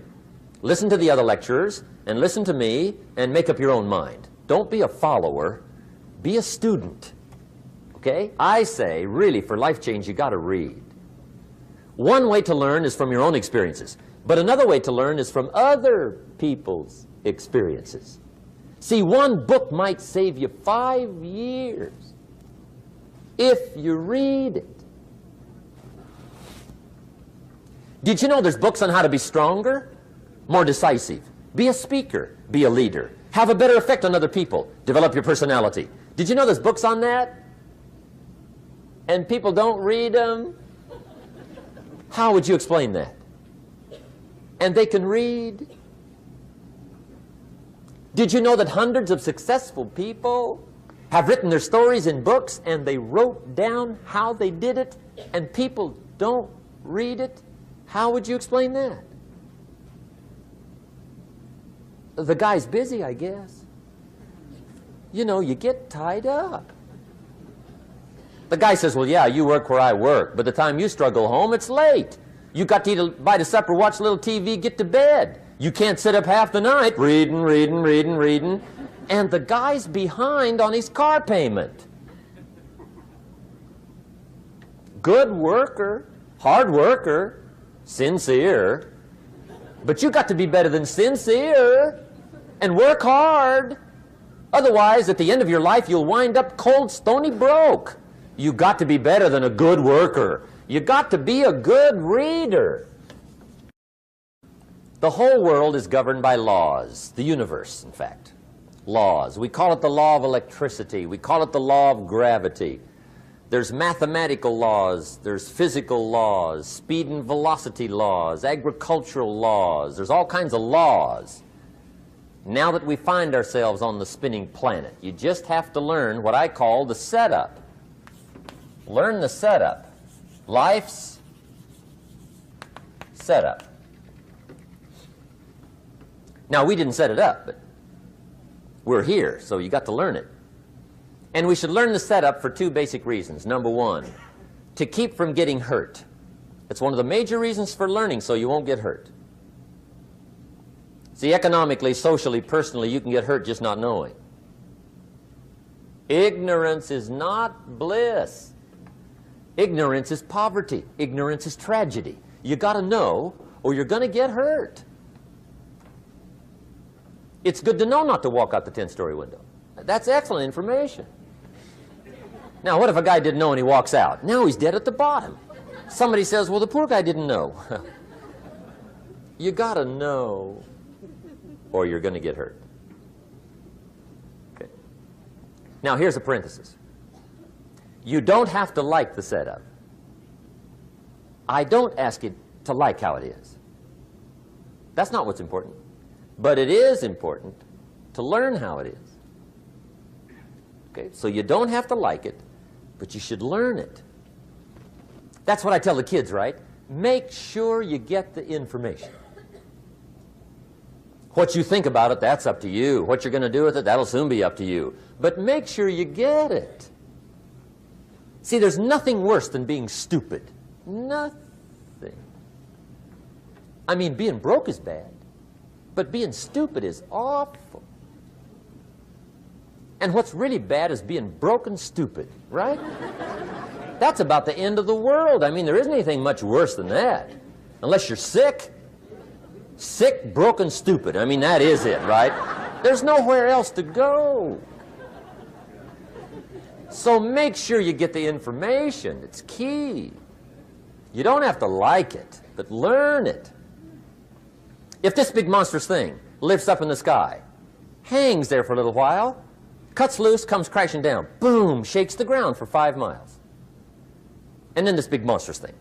Listen to the other lecturers and listen to me and make up your own mind. Don't be a follower. Be a student. Okay? I say, really, for life change, you got to read. One way to learn is from your own experiences, but another way to learn is from other people's experiences. See, one book might save you 5 years if you read it. Did you know there's books on how to be stronger, more decisive, be a speaker, be a leader, have a better effect on other people, develop your personality? Did you know there's books on that? And people don't read them? How would you explain that? And they can read? Did you know that hundreds of successful people have written their stories in books and they wrote down how they did it and people don't read it? How would you explain that? The guy's busy, I guess. You know, you get tied up. The guy says, well, yeah, you work where I work. By the time you struggle home, it's late. You got to eat a bite of supper, watch a little TV, get to bed. You can't sit up half the night reading. And the guy's behind on his car payment. Good worker, hard worker, sincere. But you got to be better than sincere and work hard. Otherwise, at the end of your life, you'll wind up cold, stony broke. You got to be better than a good worker. You got to be a good reader. The whole world is governed by laws. The universe, in fact. Laws. We call it the law of electricity. We call it the law of gravity. There's mathematical laws. There's physical laws, speed and velocity laws, agricultural laws. There's all kinds of laws. Now that we find ourselves on the spinning planet, you just have to learn what I call the setup. Learn the setup. Life's setup. Now, we didn't set it up, but we're here, so you got to learn it. And we should learn the setup for 2 basic reasons. Number 1, to keep from getting hurt. It's one of the major reasons for learning, so you won't get hurt. See, economically, socially, personally, you can get hurt just not knowing. Ignorance is not bliss. Ignorance is poverty. Ignorance is tragedy. You got to know, or you're going to get hurt. It's good to know not to walk out the 10-story window. That's excellent information. Now, what if a guy didn't know and he walks out? Now he's dead at the bottom. Somebody says, well, the poor guy didn't know. You got to know, or you're going to get hurt. Okay. Now, here's a parenthesis. You don't have to like the setup. I don't ask you to like how it is. That's not what's important. But it is important to learn how it is. Okay, so you don't have to like it, but you should learn it. That's what I tell the kids, right? Make sure you get the information. What you think about it, that's up to you. What you're going to do with it, that'll soon be up to you. But make sure you get it. See, there's nothing worse than being stupid. Nothing. I mean, being broke is bad, but being stupid is awful. And what's really bad is being broke and stupid, right? That's about the end of the world. I mean, there isn't anything much worse than that. Unless you're sick. Sick, broken, stupid. I mean, that is it, right? There's nowhere else to go. So make sure you get the information. It's key. You don't have to like it, but learn it. If this big monstrous thing lifts up in the sky, hangs there for a little while, cuts loose, comes crashing down, boom, shakes the ground for 5 miles. And then this big monstrous thing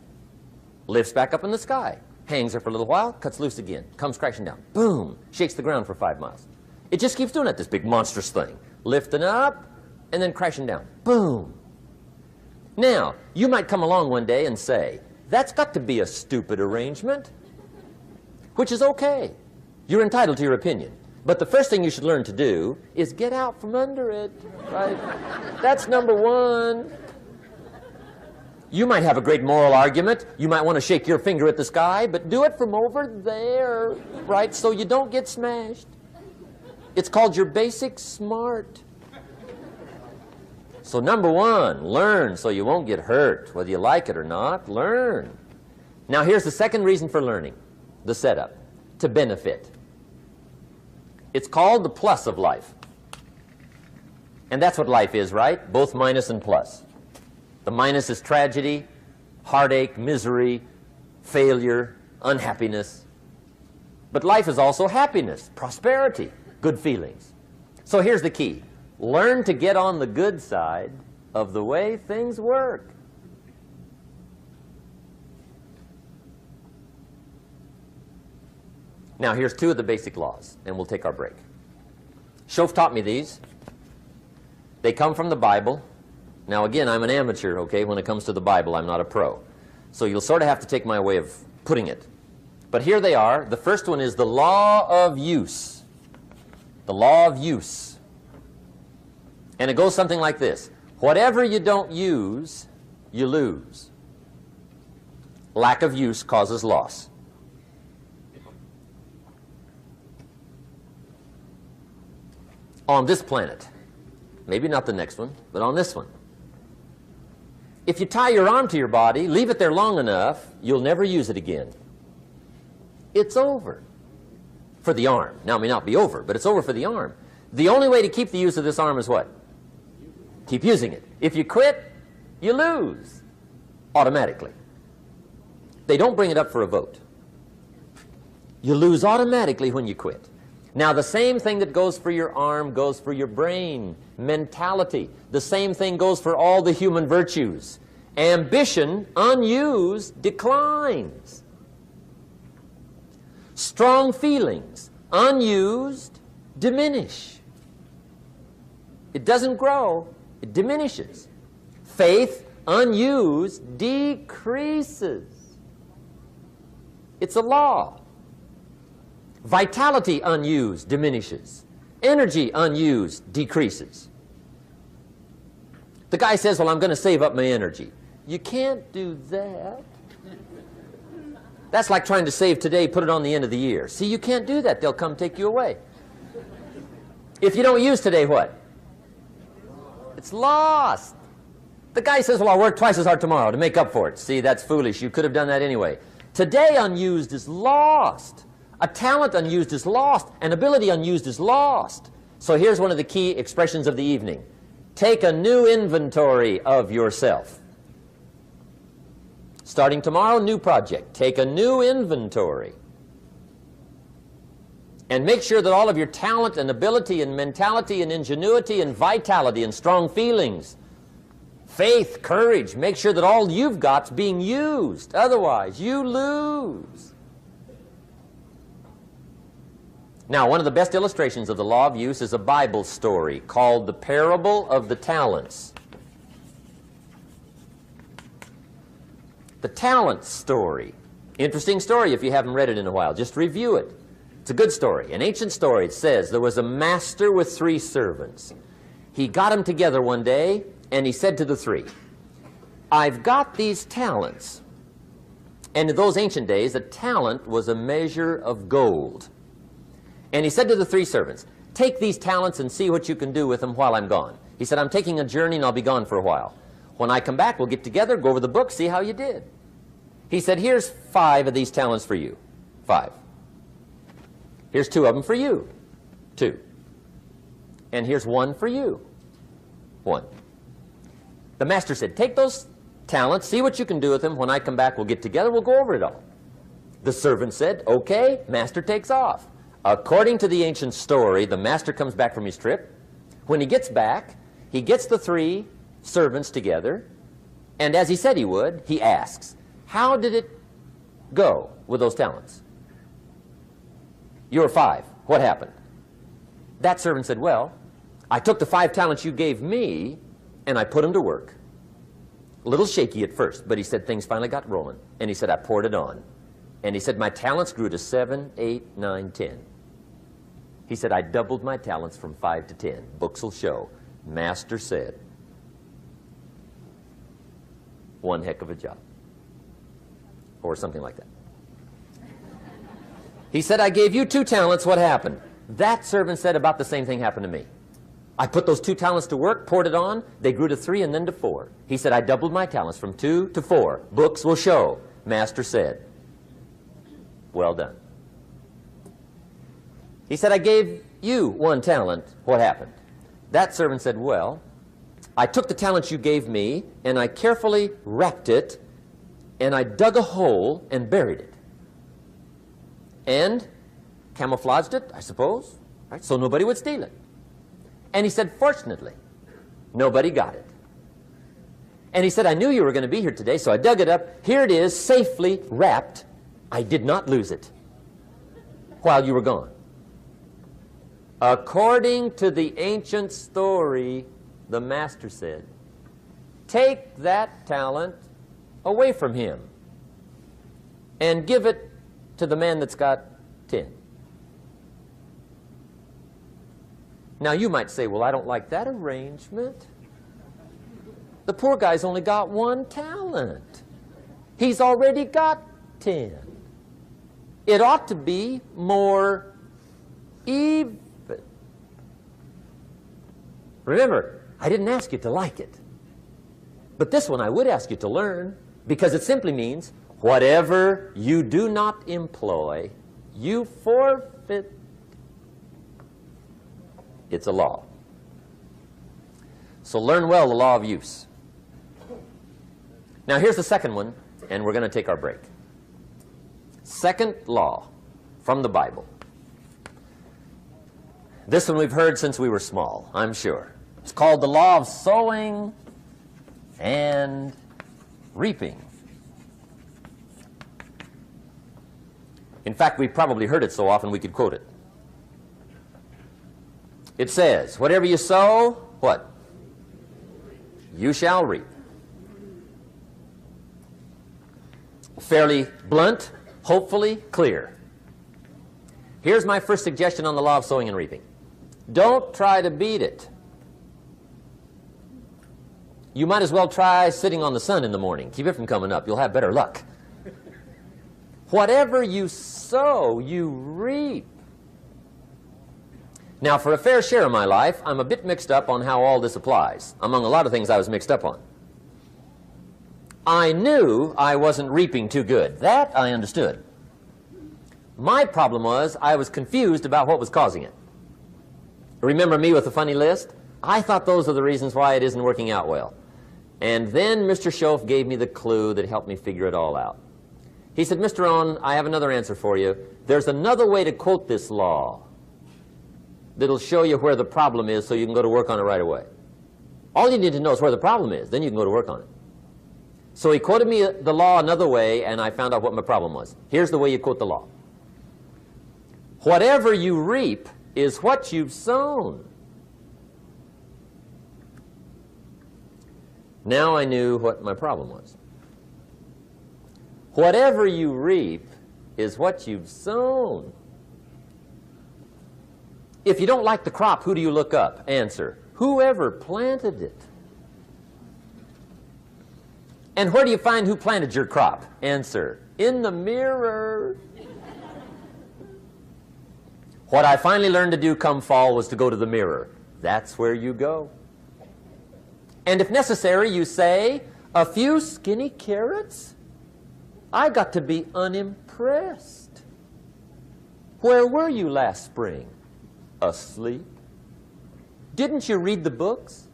lifts back up in the sky, hangs there for a little while, cuts loose again, comes crashing down, boom, shakes the ground for 5 miles. It just keeps doing it, this big monstrous thing, lifting up and then crashing down, boom. Now, you might come along one day and say, that's got to be a stupid arrangement, which is okay. You're entitled to your opinion. But the first thing you should learn to do is get out from under it, right? That's number one. You might have a great moral argument. You might want to shake your finger at the sky, but do it from over there, right, so you don't get smashed. It's called your basic smart. So number one, learn so you won't get hurt. Whether you like it or not, learn. Now here's the second reason for learning, the setup, to benefit. It's called the plus of life. And that's what life is, right? Both minus and plus. The minus is tragedy, heartache, misery, failure, unhappiness. But life is also happiness, prosperity, good feelings. So here's the key. Learn to get on the good side of the way things work. Now, here's 2 of the basic laws, and we'll take our break. Shoaff taught me these. They come from the Bible. Now, again, I'm an amateur, okay? When it comes to the Bible, I'm not a pro. So you'll sort of have to take my way of putting it. But here they are. The first one is the law of use. The law of use. And it goes something like this. Whatever you don't use, you lose. Lack of use causes loss. On this planet, maybe not the next one, but on this one, if you tie your arm to your body, leave it there long enough, you'll never use it again. It's over for the arm. Now, it may not be over, but it's over for the arm. The only way to keep the use of this arm is what? Keep using it. If you quit, you lose automatically. They don't bring it up for a vote. You lose automatically when you quit. Now, the same thing that goes for your arm goes for your brain, mentality. The same thing goes for all the human virtues. Ambition, unused, declines. Strong feelings, unused, diminish. It doesn't grow, it diminishes. Faith, unused, decreases. It's a law. Vitality unused diminishes. Energy unused decreases. The guy says, well, I'm going to save up my energy. You can't do that. That's like trying to save today, put it on the end of the year. See, you can't do that. They'll come take you away. If you don't use today, what? It's lost. The guy says, well, I'll work twice as hard tomorrow to make up for it. See, that's foolish. You could have done that anyway. Today unused is lost. A talent unused is lost. An ability unused is lost. So here's one of the key expressions of the evening. Take a new inventory of yourself. Starting tomorrow, new project. Take a new inventory. And make sure that all of your talent and ability and mentality and ingenuity and vitality and strong feelings, faith, courage, make sure that all you've got's being used. Otherwise, you lose. Now, one of the best illustrations of the law of use is a Bible story called the Parable of the Talents. The talent story. Interesting story if you haven't read it in a while. Just review it. It's a good story. An ancient story. It says there was a master with 3 servants. He got them together one day and he said to the 3, I've got these talents. And in those ancient days, a talent was a measure of gold. And he said to the 3 servants, take these talents and see what you can do with them while I'm gone. He said, I'm taking a journey and I'll be gone for a while. When I come back, we'll get together, go over the book, see how you did. He said, here's 5 of these talents for you. 5. Here's 2 of them for you. 2. And here's 1 for you. 1. The master said, take those talents, see what you can do with them. When I come back, we'll get together, we'll go over it all. The servant said, okay, master takes off. According to the ancient story, the master comes back from his trip. When he gets back, he gets the 3 servants together, and as he said he would, he asks, how did it go with those talents? You were 5. What happened? That servant said, well, I took the 5 talents you gave me, and I put them to work. A little shaky at first, but he said things finally got rolling. And he said, I poured it on. And he said, my talents grew to 7, 8, 9, 10. He said, I doubled my talents from 5 to 10. Books will show. Master said, one heck of a job. Or something like that. He said, I gave you 2 talents. What happened? That servant said about the same thing happened to me. I put those 2 talents to work, poured it on. They grew to 3 and then to 4. He said, I doubled my talents from 2 to 4. Books will show. Master said, well done. He said, I gave you 1 talent. What happened? That servant said, well, I took the talents you gave me, and I carefully wrapped it, and I dug a hole and buried it. And camouflaged it, I suppose, right, so nobody would steal it. And he said, fortunately, nobody got it. And he said, I knew you were going to be here today, so I dug it up. Here it is, safely wrapped. I did not lose it while you were gone. According to the ancient story, the master said, take that talent away from him and give it to the man that's got 10. Now you might say, well, I don't like that arrangement. The poor guy's only got 1 talent. He's already got 10. It ought to be more even. Remember, I didn't ask you to like it. But this one I would ask you to learn, because it simply means whatever you do not employ, you forfeit. It's a law. So learn well the law of use. Now here's the second one, and we're going to take our break. Second law from the Bible. This one we've heard since we were small, I'm sure. It's called the law of sowing and reaping. In fact, we've probably heard it so often we could quote it. It says, whatever you sow, what? You shall reap. Fairly blunt, hopefully clear. Here's my first suggestion on the law of sowing and reaping. Don't try to beat it. You might as well try sitting on the sun in the morning. Keep it from coming up. You'll have better luck. Whatever you sow, you reap. Now, for a fair share of my life, I'm a bit mixed up on how all this applies. Among a lot of things I was mixed up on. I knew I wasn't reaping too good. That I understood. My problem was I was confused about what was causing it. Remember me with the funny list? I thought those are the reasons why it isn't working out well. And then Mr. Shoaff gave me the clue that helped me figure it all out. He said, Mr. Rohn, I have another answer for you. There's another way to quote this law that'll show you where the problem is so you can go to work on it right away. All you need to know is where the problem is. Then you can go to work on it. So he quoted me the law another way, and I found out what my problem was. Here's the way you quote the law. Whatever you reap is what you've sown. Now I knew what my problem was. Whatever you reap is what you've sown. If you don't like the crop, who do you look up? Answer, whoever planted it. And where do you find who planted your crop? Answer, in the mirror. What I finally learned to do come fall was to go to the mirror. That's where you go. And if necessary, you say, a few skinny carrots? I got to be unimpressed. Where were you last spring? Asleep? Didn't you read the books?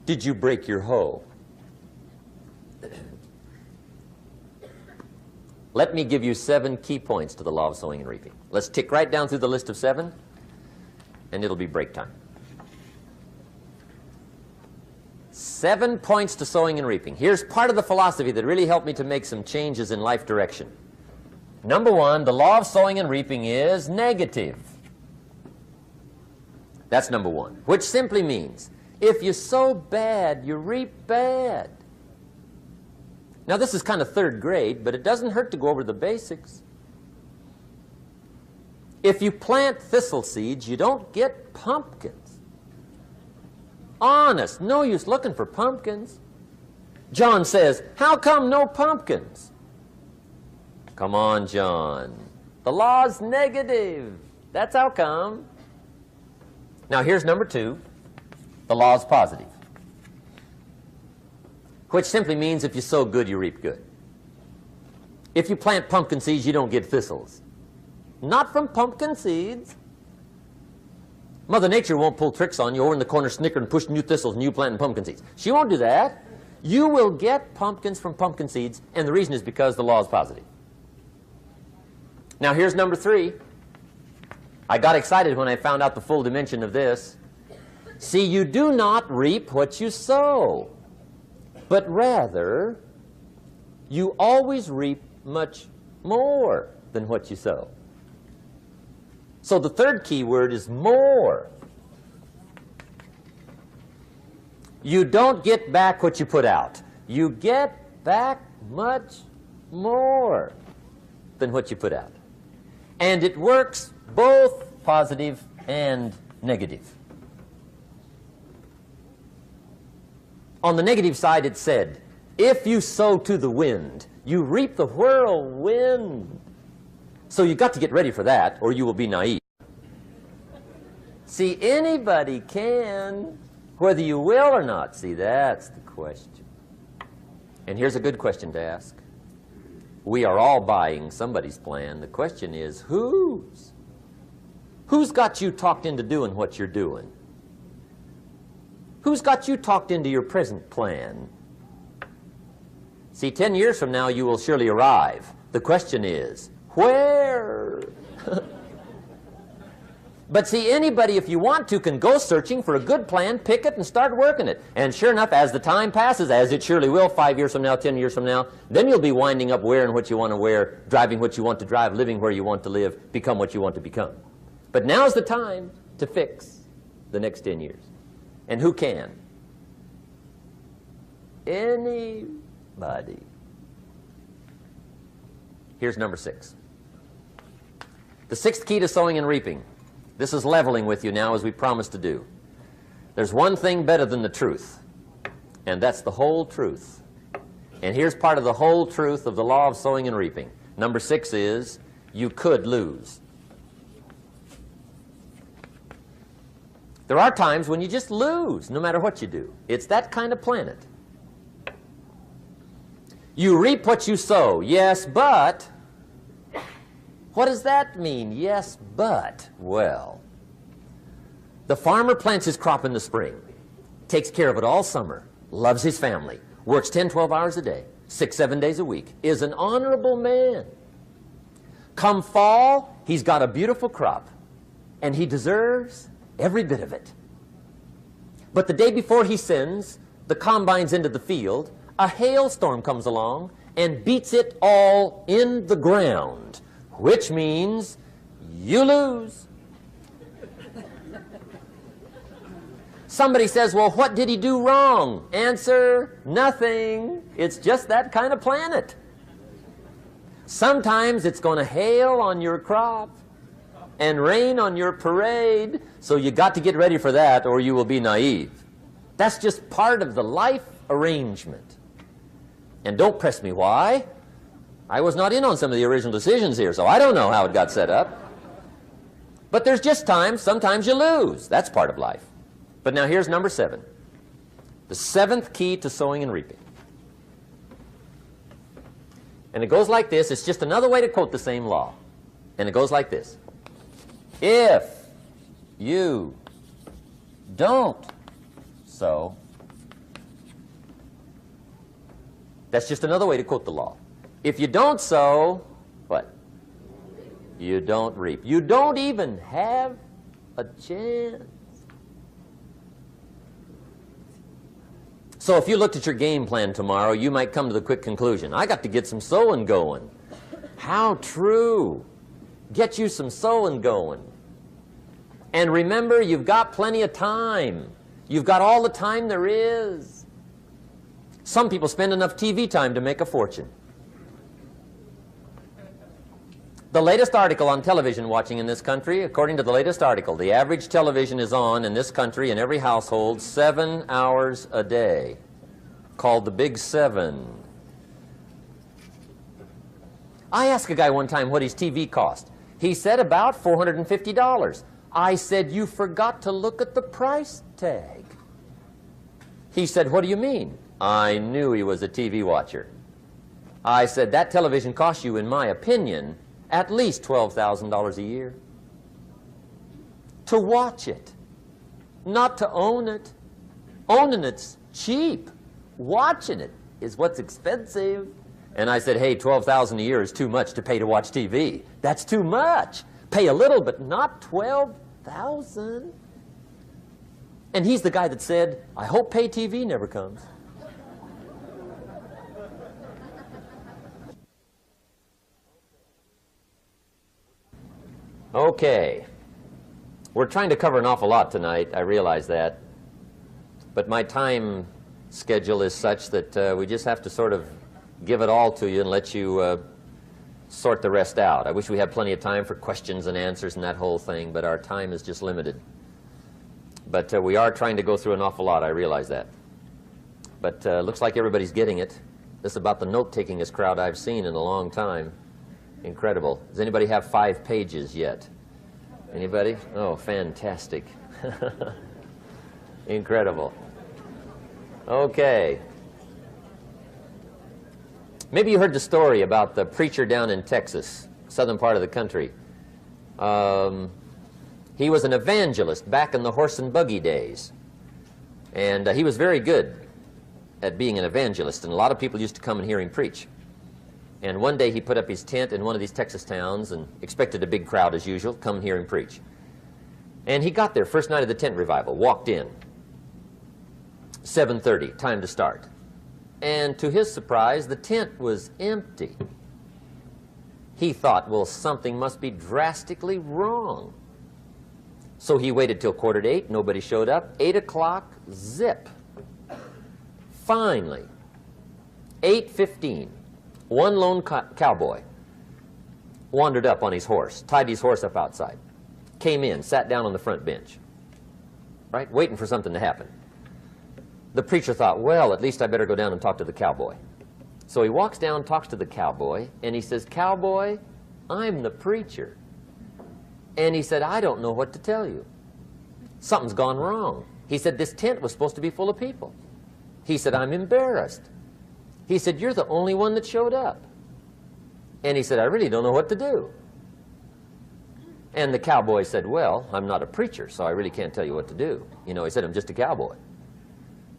Did you break your hoe? Let me give you 7 key points to the law of sowing and reaping. Let's tick right down through the list of 7, and it'll be break time. 7 points to sowing and reaping. Here's part of the philosophy that really helped me to make some changes in life direction. Number 1, the law of sowing and reaping is negative. That's number 1, which simply means if you sow bad, you reap bad. Now, this is kind of 3rd grade, but it doesn't hurt to go over the basics. If you plant thistle seeds, you don't get pumpkins. Honest, no use looking for pumpkins. John says, how come no pumpkins? Come on, John. The law's negative. That's how come. Now, here's number 2. The law's positive, which simply means if you sow good, you reap good. If you plant pumpkin seeds, you don't get thistles. Not from pumpkin seeds. Mother Nature won't pull tricks on you over in the corner snickering and pushing new thistles and you planting pumpkin seeds. She won't do that. You will get pumpkins from pumpkin seeds, and the reason is because the law is positive. Now, here's number 3. I got excited when I found out the full dimension of this. See, you do not reap what you sow, but rather you always reap much more than what you sow. So the 3rd key word is more. You don't get back what you put out. You get back much more than what you put out. And it works both positive and negative. On the negative side, it said, if you sow to the wind, you reap the whirlwind. So you got to get ready for that, or you will be naive. See, anybody can, whether you will or not. See, that's the question. And here's a good question to ask. We are all buying somebody's plan. The question is, whose? Who's got you talked into doing what you're doing? Who's got you talked into your present plan? See, 10 years from now, you will surely arrive. The question is, where? But see, anybody, if you want to, can go searching for a good plan, pick it, and start working it. And sure enough, as the time passes, as it surely will 5 years from now, 10 years from now, then you'll be winding up wearing what you want to wear, driving what you want to drive, living where you want to live, become what you want to become. But now's the time to fix the next 10 years. And who can? Anybody. Here's number 6. The 6th key to sowing and reaping. This is leveling with you now, as we promised to do. There's one thing better than the truth, and that's the whole truth. And here's part of the whole truth of the law of sowing and reaping. Number 6 is, you could lose. There are times when you just lose, no matter what you do. It's that kind of planet. You reap what you sow. Yes, but... What does that mean? Yes, but... Well, the farmer plants his crop in the spring, takes care of it all summer, loves his family, works 10, 12 hours a day, 6, 7 days a week, is an honorable man. Come fall, he's got a beautiful crop, and he deserves every bit of it. But the day before he sends the combines into the field, a hailstorm comes along and beats it all in the ground, which means you lose. Somebody says, well, what did he do wrong? Answer, nothing. It's just that kind of planet. Sometimes it's going to hail on your crop and rain on your parade, so you got to get ready for that or you will be naive. That's just part of the life arrangement. And don't press me why. I was not in on some of the original decisions here, so I don't know how it got set up. But there's just times, sometimes you lose. That's part of life. But now here's number 7. The 7th key to sowing and reaping. And it goes like this. It's just another way to quote the same law. And it goes like this. If you don't sow, that's just another way to quote the law. If you don't sow, what? You don't reap. You don't even have a chance. So if you looked at your game plan tomorrow, you might come to the quick conclusion, I got to get some sowing going. How true. Get you some sowing going. And remember, you've got plenty of time. You've got all the time there is. Some people spend enough TV time to make a fortune. The latest article on television watching in this country, according to the latest article, the average television is on in this country in every household 7 hours a day, called the Big 7. I asked a guy one time what his TV cost. He said about $450. I said, you forgot to look at the price tag. He said, what do you mean? I knew he was a TV watcher. I said, that television costs you, in my opinion, at least $12,000 a year. To watch it, not to own it. Owning it's cheap. Watching it is what's expensive. And I said, hey, $12,000 a year is too much to pay to watch TV. That's too much. Pay a little, but not $12,000. And he's the guy that said, I hope pay TV never comes. Okay. We're trying to cover an awful lot tonight. I realize that. But my time schedule is such that we just have to sort of give it all to you and let you sort the rest out. I wish we had plenty of time for questions and answers and that whole thing, but our time is just limited. But we are trying to go through an awful lot. I realize that. But looks like everybody's getting it. This is about the note-takingest crowd I've seen in a long time. Incredible. Does anybody have 5 pages yet? Anybody? Oh, fantastic. Incredible. Okay. Maybe you heard the story about the preacher down in Texas, southern part of the country. He was an evangelist back in the horse and buggy days. And he was very good at being an evangelist, and a lot of people used to come and hear him preach. And one day he put up his tent in one of these Texas towns and expected a big crowd as usual, come and hear him preach. And he got there, first night of the tent revival, walked in. 7:30, time to start. And to his surprise, the tent was empty. He thought, well, something must be drastically wrong. So he waited till 7:45, nobody showed up. 8 o'clock, zip. Finally, 8:15. One lone cowboy wandered up on his horse, tied his horse up outside, came in, sat down on the front bench, right, waiting for something to happen. The preacher thought, well, at least I better go down and talk to the cowboy. So he walks down, talks to the cowboy, and he says, cowboy, I'm the preacher. And he said, I don't know what to tell you. Something's gone wrong. He said, this tent was supposed to be full of people. He said, I'm embarrassed. He said, you're the only one that showed up. And he said, I really don't know what to do. And the cowboy said, well, I'm not a preacher, so I really can't tell you what to do. You know, he said, I'm just a cowboy.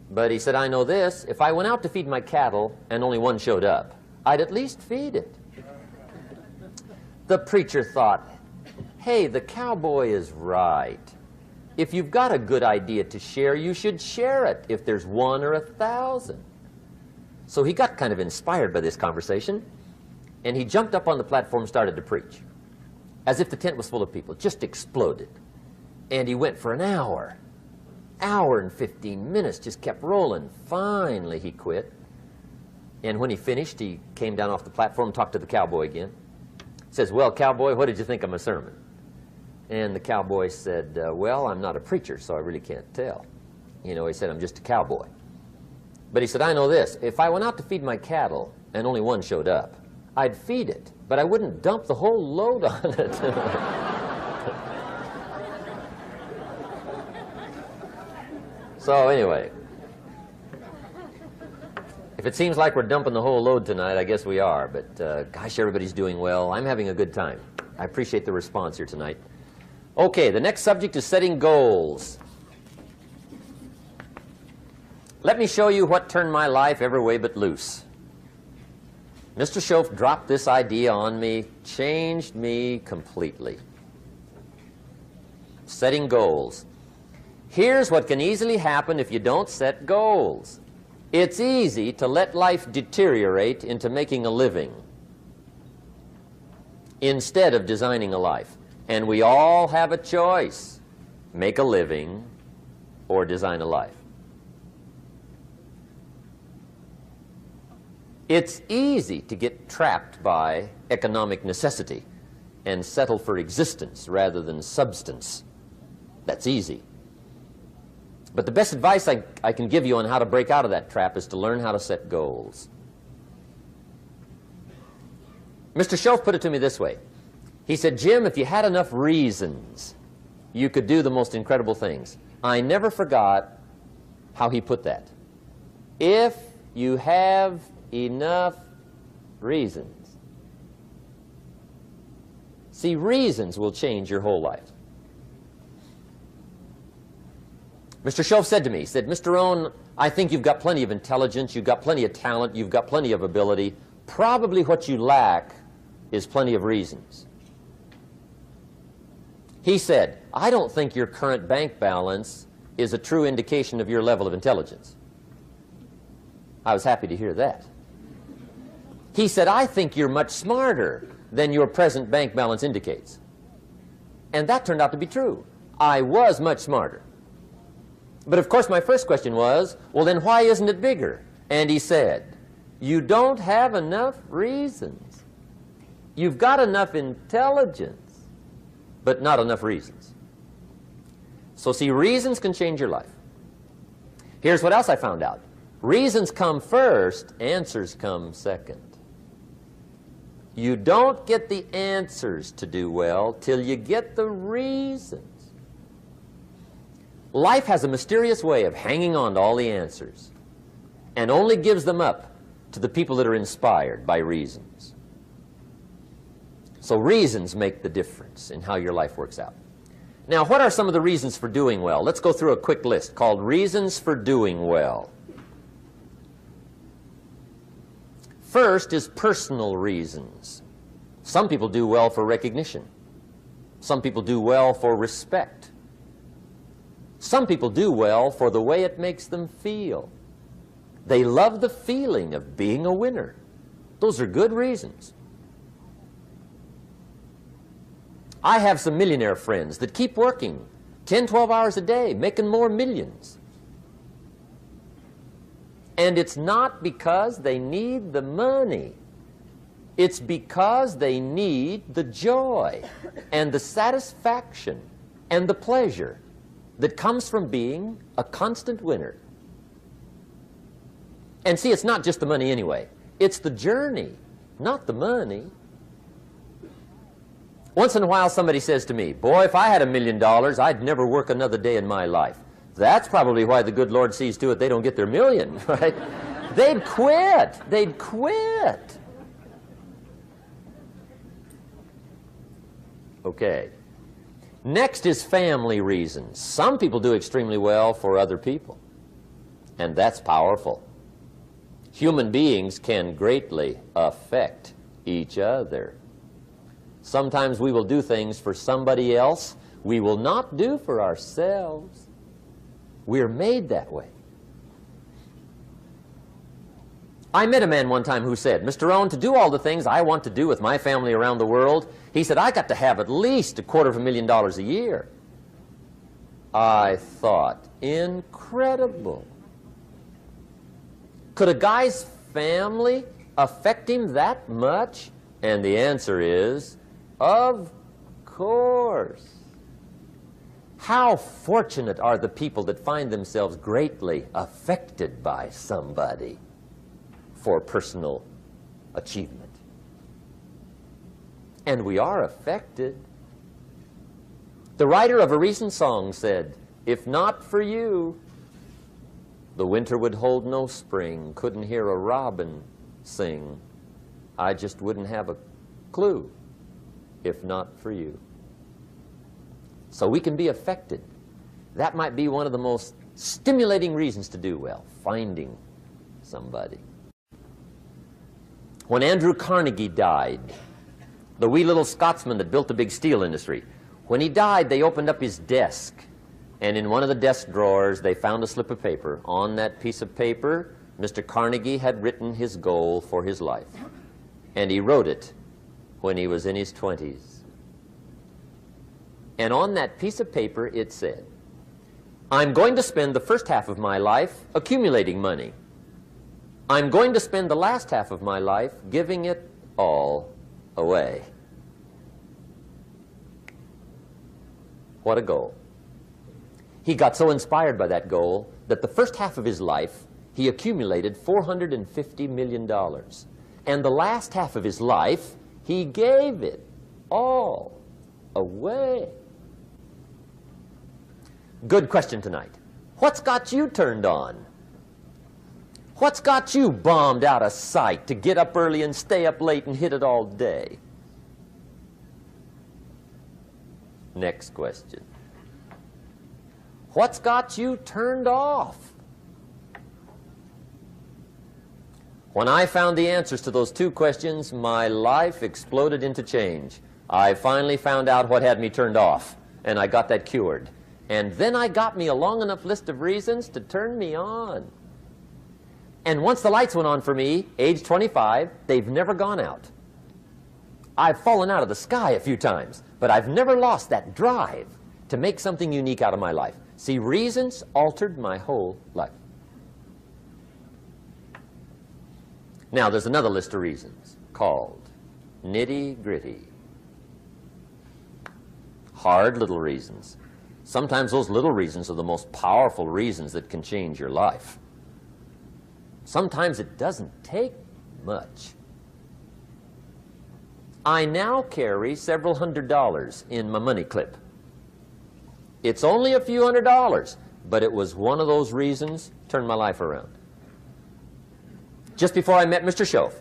But he said, I know this, if I went out to feed my cattle and only one showed up, I'd at least feed it. The preacher thought, hey, the cowboy is right. If you've got a good idea to share, you should share it, if there's 1 or 1,000. So he got kind of inspired by this conversation, and he jumped up on the platform and started to preach, as if the tent was full of people, just exploded. And he went for an hour and 15 minutes, just kept rolling. Finally, he quit. And when he finished, he came down off the platform, talked to the cowboy again. Says, well, cowboy, what did you think of my sermon? And the cowboy said, well, I'm not a preacher, so I really can't tell. You know, he said, I'm just a cowboy. But he said, I know this. If I went out to feed my cattle and only one showed up, I'd feed it, but I wouldn't dump the whole load on it. So anyway, if it seems like we're dumping the whole load tonight, I guess we are. But gosh, everybody's doing well. I'm having a good time. I appreciate the response here tonight. Okay, the next subject is setting goals. Let me show you what turned my life every way but loose. Mr. Shoaff dropped this idea on me, changed me completely. Setting goals. Here's what can easily happen if you don't set goals. It's easy to let life deteriorate into making a living instead of designing a life. And we all have a choice: make a living or design a life. It's easy to get trapped by economic necessity and settle for existence rather than substance. That's easy. But the best advice I can give you on how to break out of that trap is to learn how to set goals. Mr. Shoaff put it to me this way. He said, Jim, if you had enough reasons, you could do the most incredible things. I never forgot how he put that. If you have enough reasons. See, reasons will change your whole life. Mr. Shoaff said to me, he said, Mr. Rohn, I think you've got plenty of intelligence, you've got plenty of talent, you've got plenty of ability. Probably what you lack is plenty of reasons. He said, I don't think your current bank balance is a true indication of your level of intelligence. I was happy to hear that. He said, I think you're much smarter than your present bank balance indicates. And that turned out to be true. I was much smarter. But of course my first question was, well then why isn't it bigger? And he said, you don't have enough reasons. You've got enough intelligence, but not enough reasons. So see, reasons can change your life. Here's what else I found out. Reasons come first, answers come second. You don't get the answers to do well till you get the reasons. Life has a mysterious way of hanging on to all the answers and only gives them up to the people that are inspired by reasons. So reasons make the difference in how your life works out. Now, what are some of the reasons for doing well? Let's go through a quick list called Reasons for Doing Well. First is personal reasons. Some people do well for recognition. Some people do well for respect. Some people do well for the way it makes them feel. They love the feeling of being a winner. Those are good reasons. I have some millionaire friends that keep working 10, 12 hours a day, making more millions. And it's not because they need the money. It's because they need the joy and the satisfaction and the pleasure that comes from being a constant winner. And see, it's not just the money anyway. It's the journey, not the money. Once in a while somebody says to me, boy, if I had $1 million, I'd never work another day in my life. That's probably why the good Lord sees to it they don't get their million, right? They'd quit. They'd quit. Okay. Next is family reasons. Some people do extremely well for other people, and that's powerful. Human beings can greatly affect each other. Sometimes we will do things for somebody else we will not do for ourselves. We're made that way. I met a man one time who said, Mr. Rohn, to do all the things I want to do with my family around the world, he said, I got to have at least $250,000 a year. I thought, incredible. Could a guy's family affect him that much? And the answer is, of course. How fortunate are the people that find themselves greatly affected by somebody for personal achievement. And we are affected. The writer of a recent song said, "If not for you, the winter would hold no spring, couldn't hear a robin sing. I just wouldn't have a clue if not for you." So we can be affected. That might be one of the most stimulating reasons to do well, finding somebody. When Andrew Carnegie died, the wee little Scotsman that built the big steel industry, when he died, they opened up his desk, and in one of the desk drawers, they found a slip of paper. On that piece of paper, Mr. Carnegie had written his goal for his life, and he wrote it when he was in his 20s. And on that piece of paper, it said, "I'm going to spend the first half of my life accumulating money. I'm going to spend the last half of my life giving it all away." What a goal. He got so inspired by that goal that the first half of his life, he accumulated $450 million. And the last half of his life, he gave it all away. Good question tonight. What's got you turned on? What's got you bombed out of sight to get up early and stay up late and hit it all day? Next question. What's got you turned off? When I found the answers to those two questions, my life exploded into change. I finally found out what had me turned off, and I got that cured. And then I got me a long enough list of reasons to turn me on. And once the lights went on for me, age 25, they've never gone out. I've fallen out of the sky a few times, but I've never lost that drive to make something unique out of my life. See, reasons altered my whole life. Now, there's another list of reasons called nitty-gritty. Hard little reasons. Sometimes those little reasons are the most powerful reasons that can change your life. Sometimes it doesn't take much. I now carry several $100s in my money clip. It's only a few $100s, but it was one of those reasons turned my life around. Just before I met Mr. Shoaff,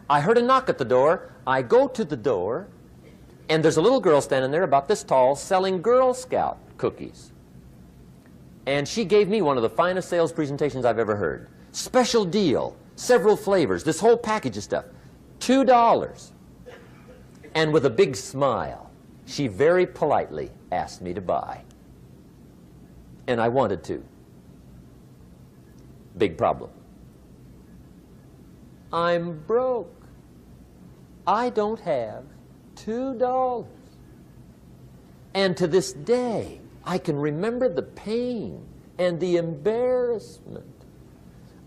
I heard a knock at the door. I go to the door, and there's a little girl standing there about this tall selling Girl Scout cookies. And she gave me one of the finest sales presentations I've ever heard. Special deal, several flavors, this whole package of stuff, $2. And with a big smile, she very politely asked me to buy. And I wanted to. Big problem. I'm broke. I don't have $2. And to this day, I can remember the pain and the embarrassment.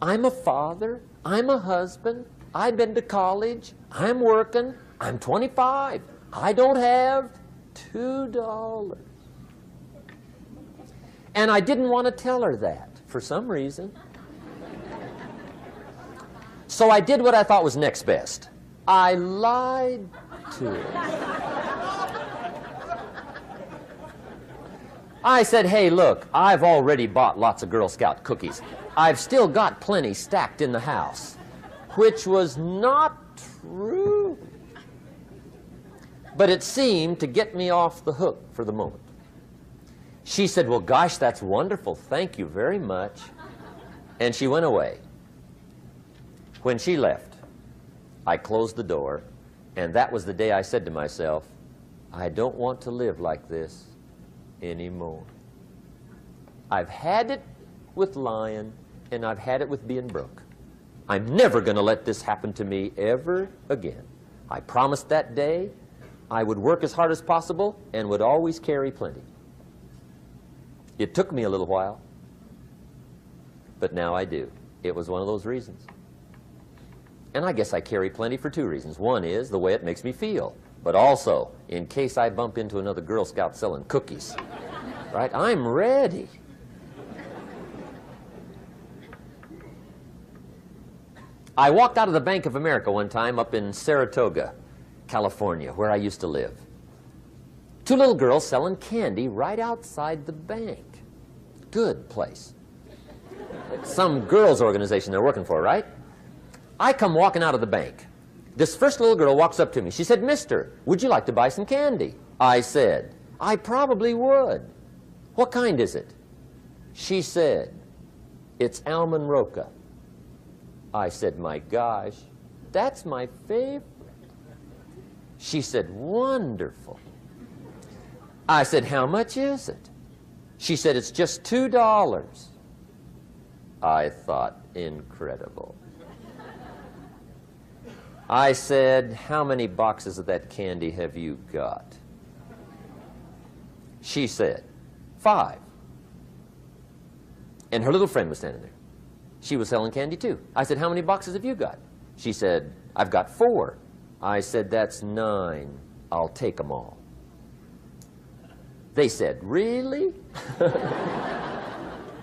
I'm a father, I'm a husband, I've been to college, I'm working, I'm 25, I don't have $2. And I didn't want to tell her that for some reason. So I did what I thought was next best. I lied to her. I said, "Hey, look, I've already bought lots of Girl Scout cookies. I've still got plenty stacked in the house," which was not true. But it seemed to get me off the hook for the moment. She said, "Well, gosh, that's wonderful. Thank you very much." And she went away. When she left, I closed the door, and that was the day I said to myself, I don't want to live like this anymore. I've had it with lying, and I've had it with being broke. I'm never going to let this happen to me ever again. I promised that day I would work as hard as possible and would always carry plenty. It took me a little while, but now I do. It was one of those reasons. And I guess I carry plenty for two reasons. One is the way it makes me feel, but also in case I bump into another Girl Scout selling cookies. right? I'm ready. I walked out of the Bank of America one time up in Saratoga, California, where I used to live. Two little girls selling candy right outside the bank. Good place. Some girls' organization they're working for, right? I come walking out of the bank. This first little girl walks up to me. She said, "Mister, would you like to buy some candy?" I said, "I probably would." "What kind is it?" She said, "It's almond roca." I said, "My gosh, that's my favorite." She said, "Wonderful." I said, "How much is it?" She said, "It's just $2. I thought, incredible. I said, "How many boxes of that candy have you got?" She said, 5. And her little friend was standing there. She was selling candy too. I said, "How many boxes have you got?" She said, "I've got 4. I said, "That's 9. I'll take them all." They said, "Really?"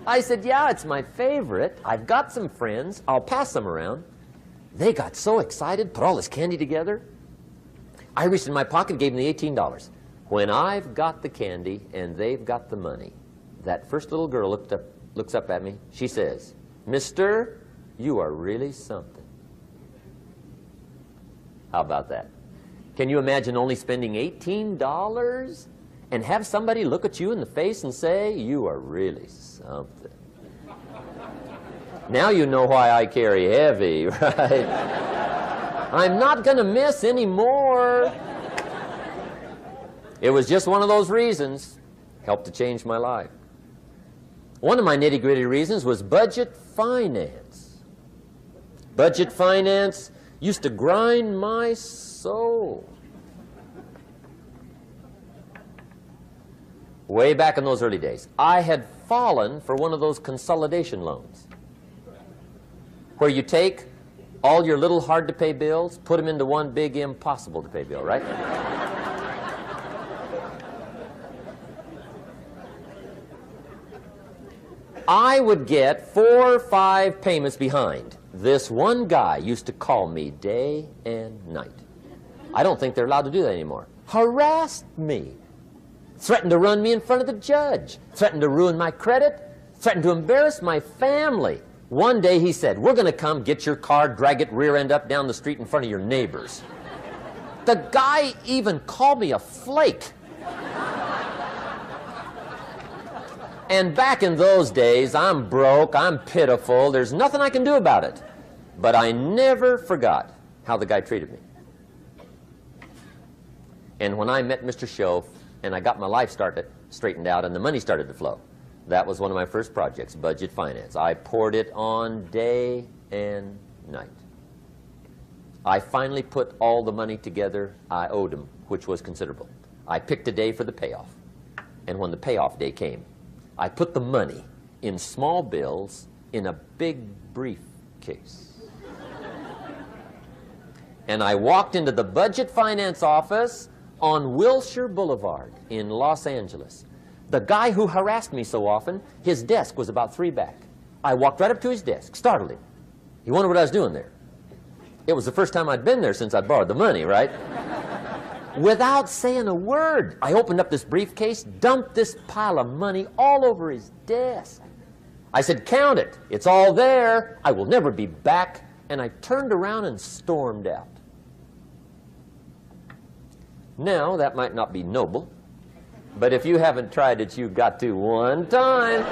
I said, "Yeah, it's my favorite. I've got some friends. I'll pass them around." They got so excited, put all this candy together. I reached in my pocket, gave them the $18. When I've got the candy and they've got the money, that first little girl looks up at me. She says, "Mister, you are really something." How about that? Can you imagine only spending $18 and have somebody look at you in the face and say, "You are really something"? Now you know why I carry heavy, right? I'm not going to miss anymore. It was just one of those reasons. Helped to change my life. One of my nitty-gritty reasons was budget finance. Budget finance used to grind my soul. Way back in those early days, I had fallen for one of those consolidation loans, where you take all your little hard-to-pay bills, put them into one big impossible-to-pay bill, right? I would get 4 or 5 payments behind. This one guy used to call me day and night. I don't think they're allowed to do that anymore. Harassed me. Threatened to run me in front of the judge. Threatened to ruin my credit. Threatened to embarrass my family. One day he said, "We're going to come get your car, drag it rear end up down the street in front of your neighbors." The guy even called me a flake. And back in those days, I'm broke, I'm pitiful, there's nothing I can do about it. But I never forgot how the guy treated me. And when I met Mr. Shoaff and I got my life straightened out and the money started to flow, that was one of my first projects, budget finance. I poured it on day and night. I finally put all the money together I owed him, which was considerable. I picked a day for the payoff. And when the payoff day came, I put the money in small bills in a big briefcase. And I walked into the budget finance office on Wilshire Boulevard in Los Angeles. The guy who harassed me so often, his desk was about 3 back. I walked right up to his desk, startled him. He wondered what I was doing there. It was the first time I'd been there since I borrowed the money, right? Without saying a word, I opened up this briefcase, dumped this pile of money all over his desk. I said, "Count it. It's all there. I will never be back." And I turned around and stormed out. Now, that might not be noble, but if you haven't tried it, you've got to one time.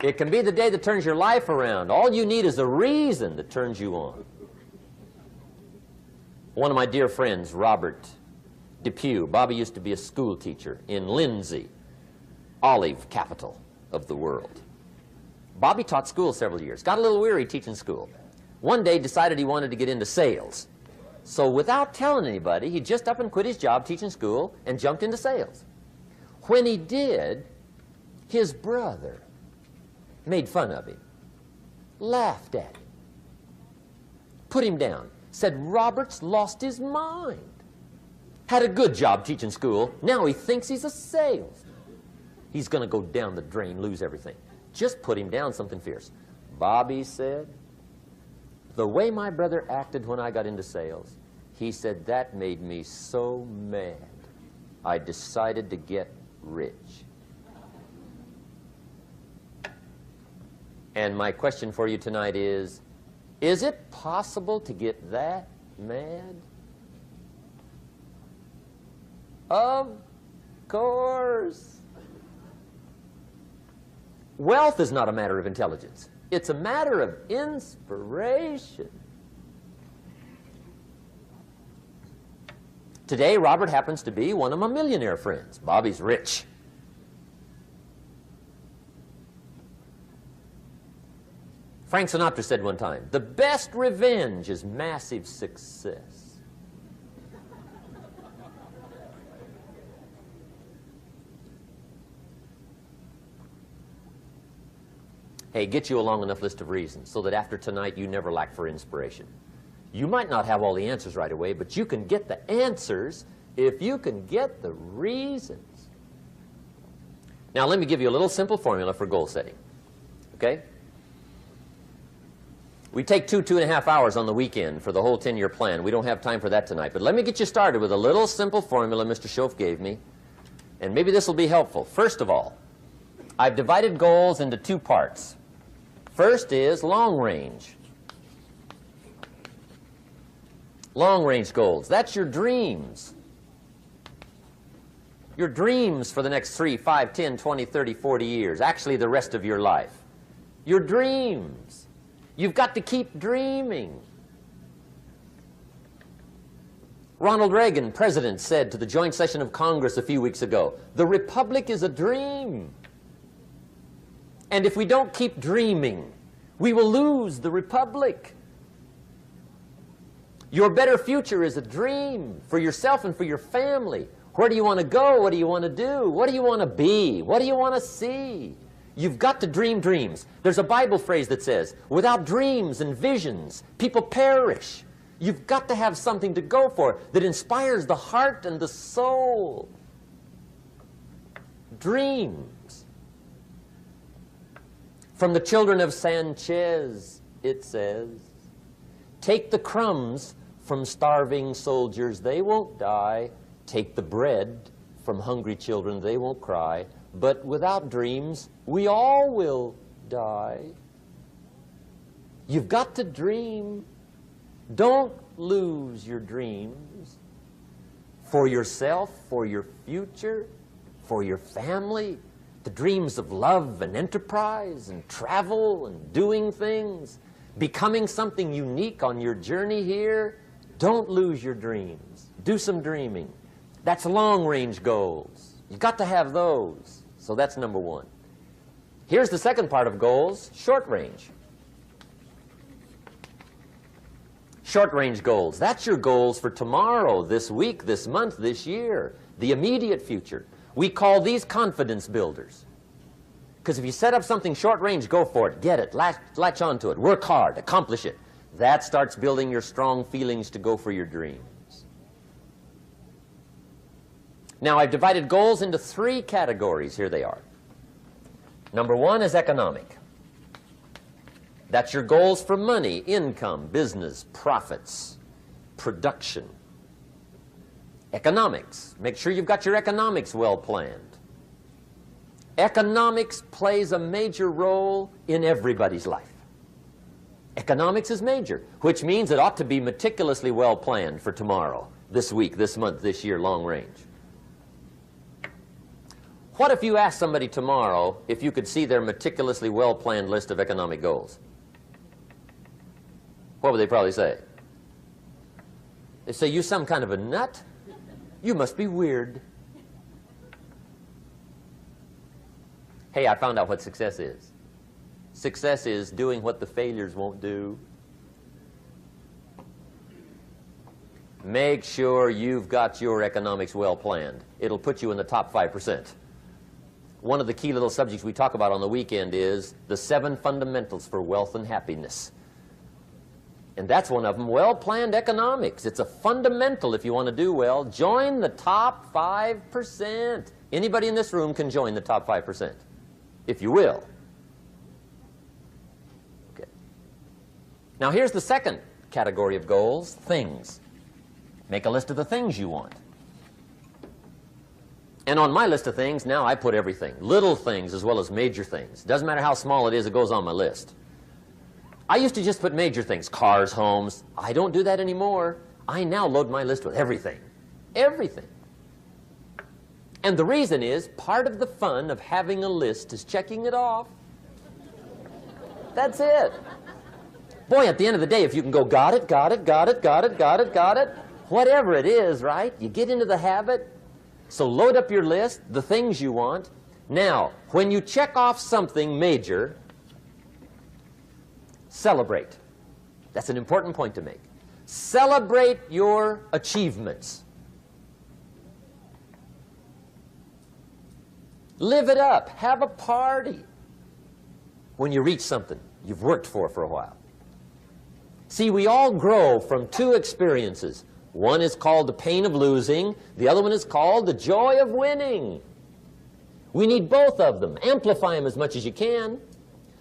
It can be the day that turns your life around. All you need is a reason that turns you on. One of my dear friends, Robert Depew, Bobby used to be a school teacher in Lindsay, olive capital of the world. Bobby taught school several years, got a little weary teaching school. One day decided he wanted to get into sales. So without telling anybody, he just up and quit his job teaching school and jumped into sales. When he did, his brother made fun of him, laughed at him, put him down, said Robert's lost his mind. Had a good job teaching school. Now he thinks he's a salesman. He's going to go down the drain, lose everything. Just put him down something fierce. Bobby said, the way my brother acted when I got into sales, he said, that made me so mad. I decided to get rich. And my question for you tonight is it possible to get that mad? Of course. Wealth is not a matter of intelligence. It's a matter of inspiration. Today, Robert happens to be one of my millionaire friends. Bobby's rich. Frank Sinatra said one time, the best revenge is massive success. Hey, get you a long enough list of reasons so that after tonight you never lack for inspiration. You might not have all the answers right away, but you can get the answers if you can get the reasons. Now, let me give you a little simple formula for goal setting. Okay? We take 2.5 hours on the weekend for the whole 10-year plan. We don't have time for that tonight. But let me get you started with a little simple formula Mr. Shoaff gave me. And maybe this will be helpful. First of all, I've divided goals into 2 parts. First is long range. Long range goals. That's your dreams. Your dreams for the next 3, 5, 10, 20, 30, 40 years. Actually, the rest of your life. Your dreams. You've got to keep dreaming. Ronald Reagan, president, said to the joint session of Congress a few weeks ago, the republic is a dream. And if we don't keep dreaming, we will lose the republic. Your better future is a dream for yourself and for your family. Where do you want to go? What do you want to do? What do you want to be? What do you want to see? You've got to dream dreams. There's a Bible phrase that says, without dreams and visions, people perish. You've got to have something to go for that inspires the heart and the soul. Dreams. From the children of Sanchez, it says, take the crumbs from starving soldiers, they won't die. Take the bread from hungry children, they won't cry. But without dreams, we all will die. You've got to dream. Don't lose your dreams for yourself, for your future, for your family. The dreams of love and enterprise and travel and doing things, becoming something unique on your journey here. Don't lose your dreams. Do some dreaming. That's long-range goals. You've got to have those. So that's number 1. Here's the second part of goals, short range. Short range goals. That's your goals for tomorrow, this week, this month, this year, the immediate future. We call these confidence builders. Because if you set up something short range, go for it, get it, latch onto it, work hard, accomplish it. That starts building your strong feelings to go for your dreams. Now, I've divided goals into 3 categories. Here they are. Number 1 is economic. That's your goals for money, income, business, profits, production. Economics. Make sure you've got your economics well planned. Economics plays a major role in everybody's life. Economics is major, which means it ought to be meticulously well planned for tomorrow, this week, this month, this year, long range. What if you asked somebody tomorrow if you could see their meticulously well-planned list of economic goals? What would they probably say? They say, you some kind of a nut? You must be weird. Hey, I found out what success is. Success is doing what the failures won't do. Make sure you've got your economics well planned. It'll put you in the top 5%. One of the key little subjects we talk about on the weekend is the 7 fundamentals for wealth and happiness. And that's one of them, well-planned economics. It's a fundamental if you want to do well. Join the top 5%. Anybody in this room can join the top 5%, if you will. Okay. Now here's the second category of goals, things. Make a list of the things you want. And on my list of things, now I put everything. Little things as well as major things. Doesn't matter how small it is, it goes on my list. I used to just put major things, cars, homes. I don't do that anymore. I now load my list with everything. Everything. And the reason is, part of the fun of having a list is checking it off. That's it. Boy, at the end of the day, if you can go, got it, got it, got it, got it, got it, got it, whatever it is, right? You get into the habit. So load up your list, the things you want. Now, when you check off something major, celebrate. That's an important point to make. Celebrate your achievements. Live it up. Have a party when you reach something you've worked for a while. See, we all grow from two experiences. One is called the pain of losing. The other one is called the joy of winning. We need both of them. Amplify them as much as you can,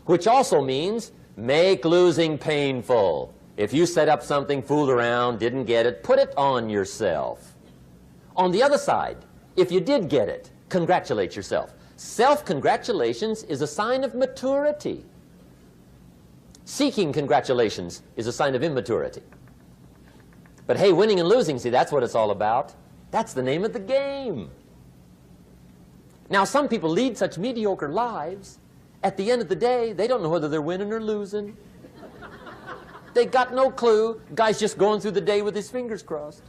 which also means make losing painful. If you set up something, fooled around, didn't get it, put it on yourself. On the other side, if you did get it, congratulate yourself. Self-congratulations is a sign of maturity. Seeking congratulations is a sign of immaturity. But hey, winning and losing, see, that's what it's all about. That's the name of the game. Now, some people lead such mediocre lives, at the end of the day, they don't know whether they're winning or losing. They got no clue. Guy's just going through the day with his fingers crossed.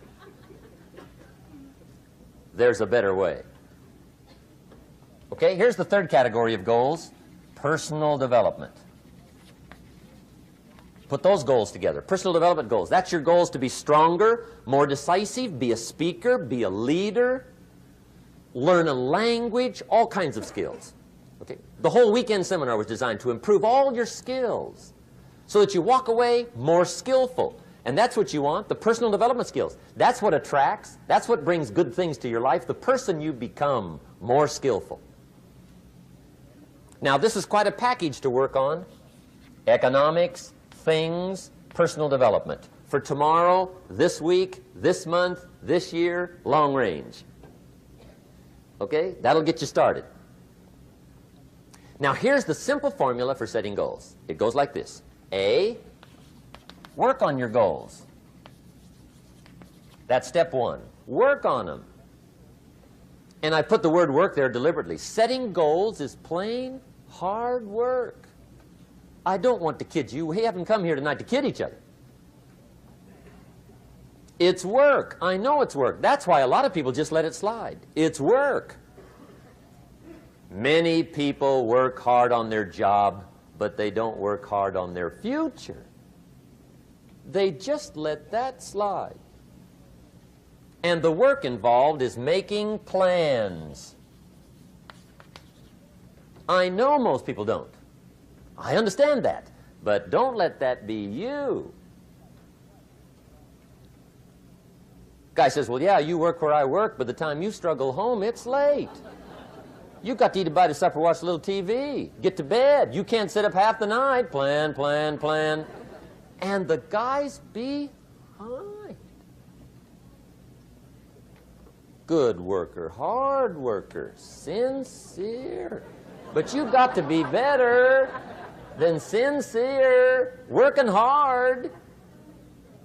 There's a better way. Okay, here's the third category of goals, personal development. Put those goals together. Personal development goals. That's your goals to be stronger, more decisive, be a speaker, be a leader, learn a language, all kinds of skills. Okay? The whole weekend seminar was designed to improve all your skills so that you walk away more skillful. And that's what you want, the personal development skills. That's what attracts, that's what brings good things to your life, the person you become more skillful. Now, this is quite a package to work on. Economics, things, personal development. For tomorrow, this week, this month, this year, long range. Okay? That'll get you started. Now, here's the simple formula for setting goals. It goes like this. A, work on your goals. That's step one. Work on them. And I put the word work there deliberately. Setting goals is plain hard work. I don't want to kid you. We haven't come here tonight to kid each other. It's work. I know it's work. That's why a lot of people just let it slide. It's work. Many people work hard on their job, but they don't work hard on their future. They just let that slide. And the work involved is making plans. I know most people don't. I understand that, but don't let that be you. Guy says, well, yeah, you work where I work, but the time you struggle home, it's late. You've got to eat a bite of supper, watch a little TV, get to bed. You can't sit up half the night. Plan, plan, plan. And the guy's behind. Good worker, hard worker, sincere. But you've got to be better than sincere, working hard.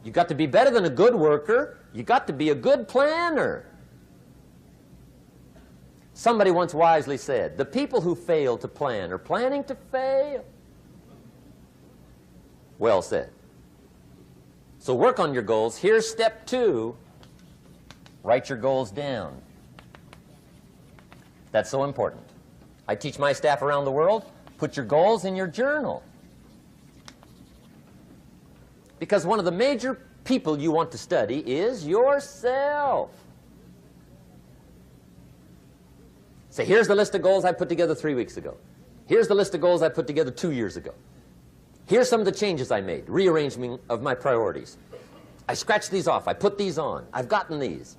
You've got to be better than a good worker. You've got to be a good planner. Somebody once wisely said, the people who fail to plan are planning to fail. Well said. So work on your goals. Here's step two. Write your goals down. That's so important. I teach my staff around the world, put your goals in your journal. Because one of the major people you want to study is yourself. Say, here's the list of goals I put together 3 weeks ago. Here's the list of goals I put together 2 years ago. Here's some of the changes I made, rearrangement of my priorities. I scratched these off. I put these on. I've gotten these.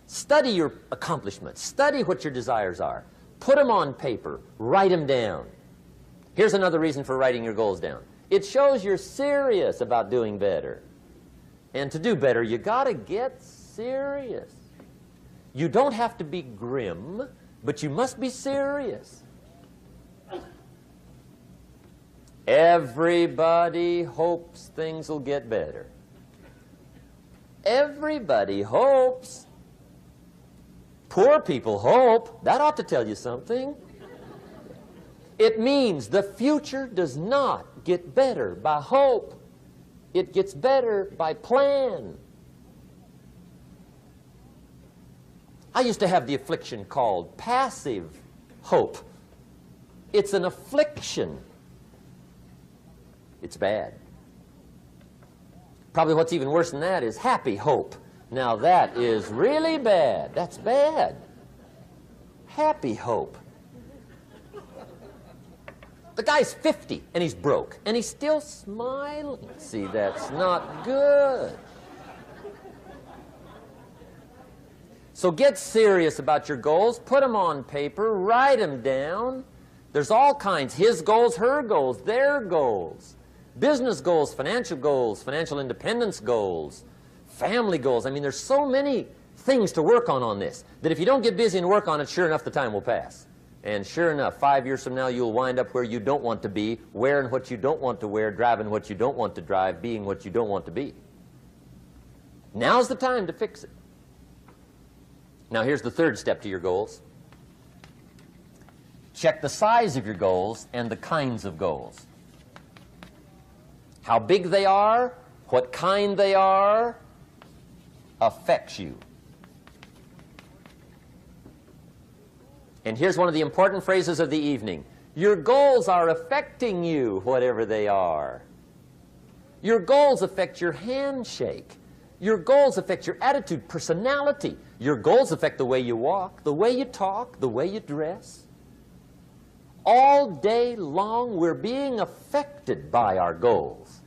Study your accomplishments. Study what your desires are. Put them on paper. Write them down. Here's another reason for writing your goals down. It shows you're serious about doing better. And to do better, you got to get serious. You don't have to be grim, but you must be serious. Everybody hopes things will get better. Everybody hopes. Poor people hope. That ought to tell you something. It means the future does not get better by hope. It gets better by plan. I used to have the affliction called passive hope. It's an affliction. It's bad. Probably what's even worse than that is happy hope. Now that is really bad. That's bad. Happy hope. The guy's 50 and he's broke and he's still smiling. See, that's not good. So get serious about your goals. Put them on paper. Write them down. There's all kinds. His goals, her goals, their goals. Business goals, financial independence goals, family goals. I mean, there's so many things to work on this that if you don't get busy and work on it, sure enough, the time will pass. And sure enough, 5 years from now, you'll wind up where you don't want to be, wearing what you don't want to wear, driving what you don't want to drive, being what you don't want to be. Now's the time to fix it. Now, here's the third step to your goals. Check the size of your goals and the kinds of goals. How big they are, what kind they are, affects you. And here's one of the important phrases of the evening. Your goals are affecting you, whatever they are. Your goals affect your handshake. Your goals affect your attitude, personality. Your goals affect the way you walk, the way you talk, the way you dress. All day long, we're being affected by our goals.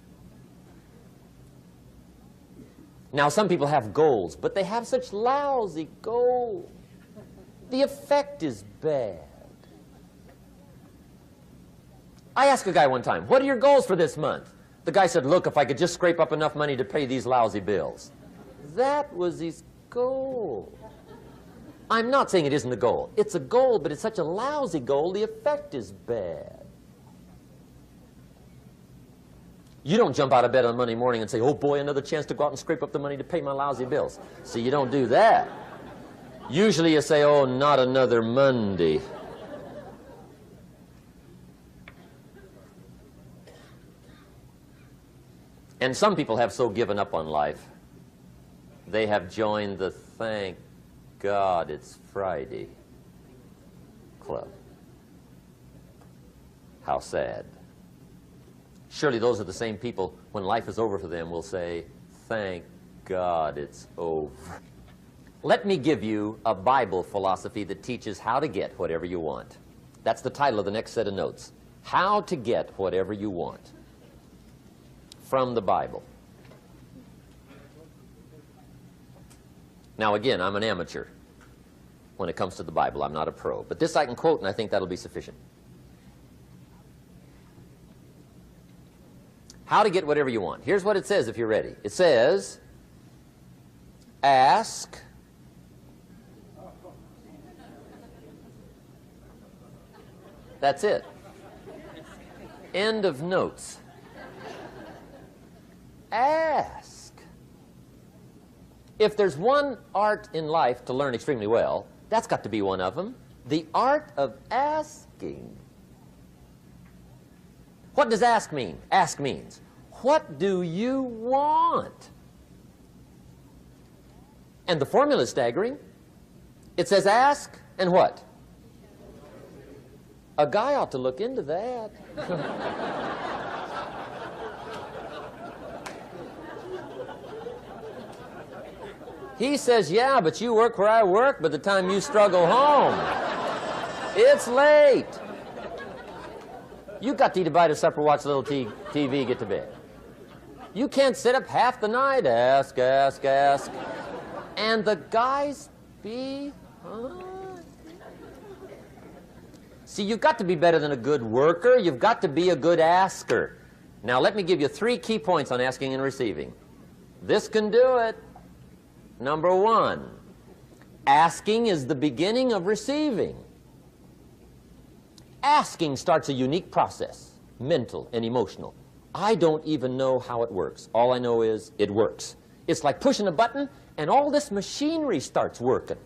Now, some people have goals, but they have such lousy goals. The effect is bad. I asked a guy one time, what are your goals for this month? The guy said, look, if I could just scrape up enough money to pay these lousy bills. That was his goal. I'm not saying it isn't a goal. It's a goal, but it's such a lousy goal, the effect is bad. You don't jump out of bed on Monday morning and say, oh boy, another chance to go out and scrape up the money to pay my lousy bills. See, you don't do that. Usually you say, oh, not another Monday. And some people have so given up on life, they have joined the thank God it's Friday club. How sad. Surely those are the same people, when life is over for them, will say, thank God it's over. Let me give you a Bible philosophy that teaches how to get whatever you want. That's the title of the next set of notes. How to get whatever you want. From the Bible. Now again, I'm an amateur when it comes to the Bible. I'm not a pro. But this I can quote, and I think that'll be sufficient. How to get whatever you want. Here's what it says if you're ready. It says, ask, that's it. End of notes. Ask. If there's one art in life to learn extremely well, that's got to be one of them. The art of asking. What does ask mean? Ask means, what do you want? And the formula is staggering. It says ask and what? A guy ought to look into that. He says, yeah, but you work where I work, by the time you struggle home, it's late. You got to eat a bite of supper, watch a little TV, get to bed. You can't sit up half the night, ask. And the guys behind. See, you've got to be better than a good worker. You've got to be a good asker. Now, let me give you 3 key points on asking and receiving. This can do it. Number 1, asking is the beginning of receiving. Asking starts a unique process, mental and emotional. I don't even know how it works. All I know is it works. It's like pushing a button and all this machinery starts working.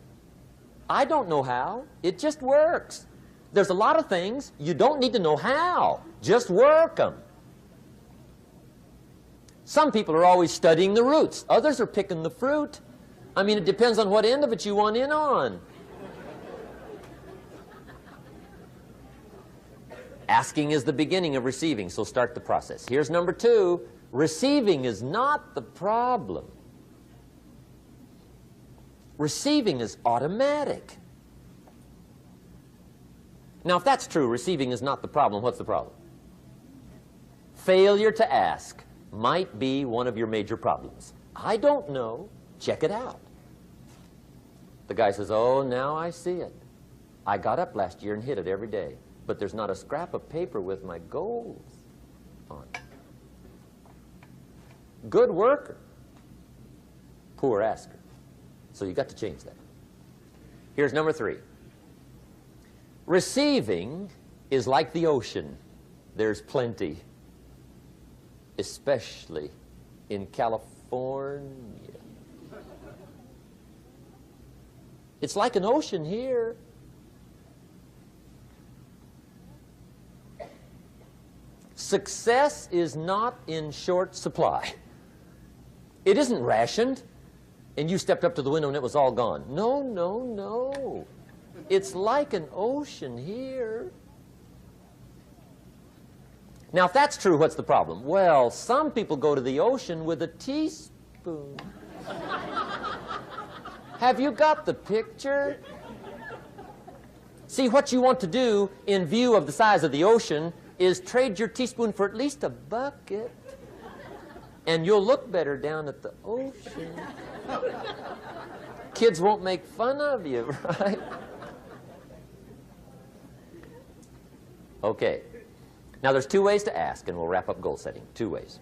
I don't know how. It just works. There's a lot of things you don't need to know how. Just work them. Some people are always studying the roots. Others are picking the fruit. I mean, it depends on what end of it you want in on. Asking is the beginning of receiving, so start the process. Here's number 2. Receiving is not the problem. Receiving is automatic. Now, if that's true, receiving is not the problem, what's the problem? Failure to ask might be one of your major problems. I don't know. Check it out. The guy says, oh, now I see it. I got up last year and hit it every day, but there's not a scrap of paper with my goals on it. Good worker, poor asker. So you got to change that. Here's number 3. Receiving is like the ocean. There's plenty, especially in California. It's like an ocean here. Success is not in short supply. It isn't rationed, and you stepped up to the window and it was all gone. No, no, no. It's like an ocean here. Now, if that's true, what's the problem? Well, some people go to the ocean with a teaspoon. Have you got the picture? See, what you want to do in view of the size of the ocean is trade your teaspoon for at least a bucket, and you'll look better down at the ocean. Kids won't make fun of you, right? Okay. Now, there's 2 ways to ask, and we'll wrap up goal setting. 2 ways.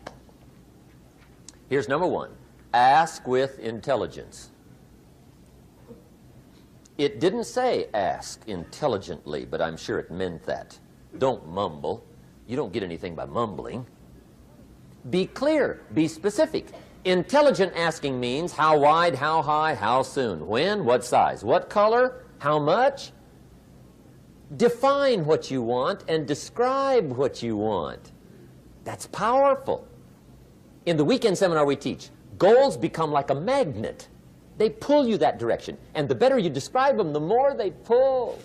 Here's number 1. Ask with intelligence. It didn't say ask intelligently, but I'm sure it meant that. Don't mumble. You don't get anything by mumbling. Be clear. Be specific. Intelligent asking means how wide, how high, how soon, when, what size, what color, how much. Define what you want and describe what you want. That's powerful. In the weekend seminar we teach, goals become like a magnet. They pull you that direction. And the better you describe them, the more they pull.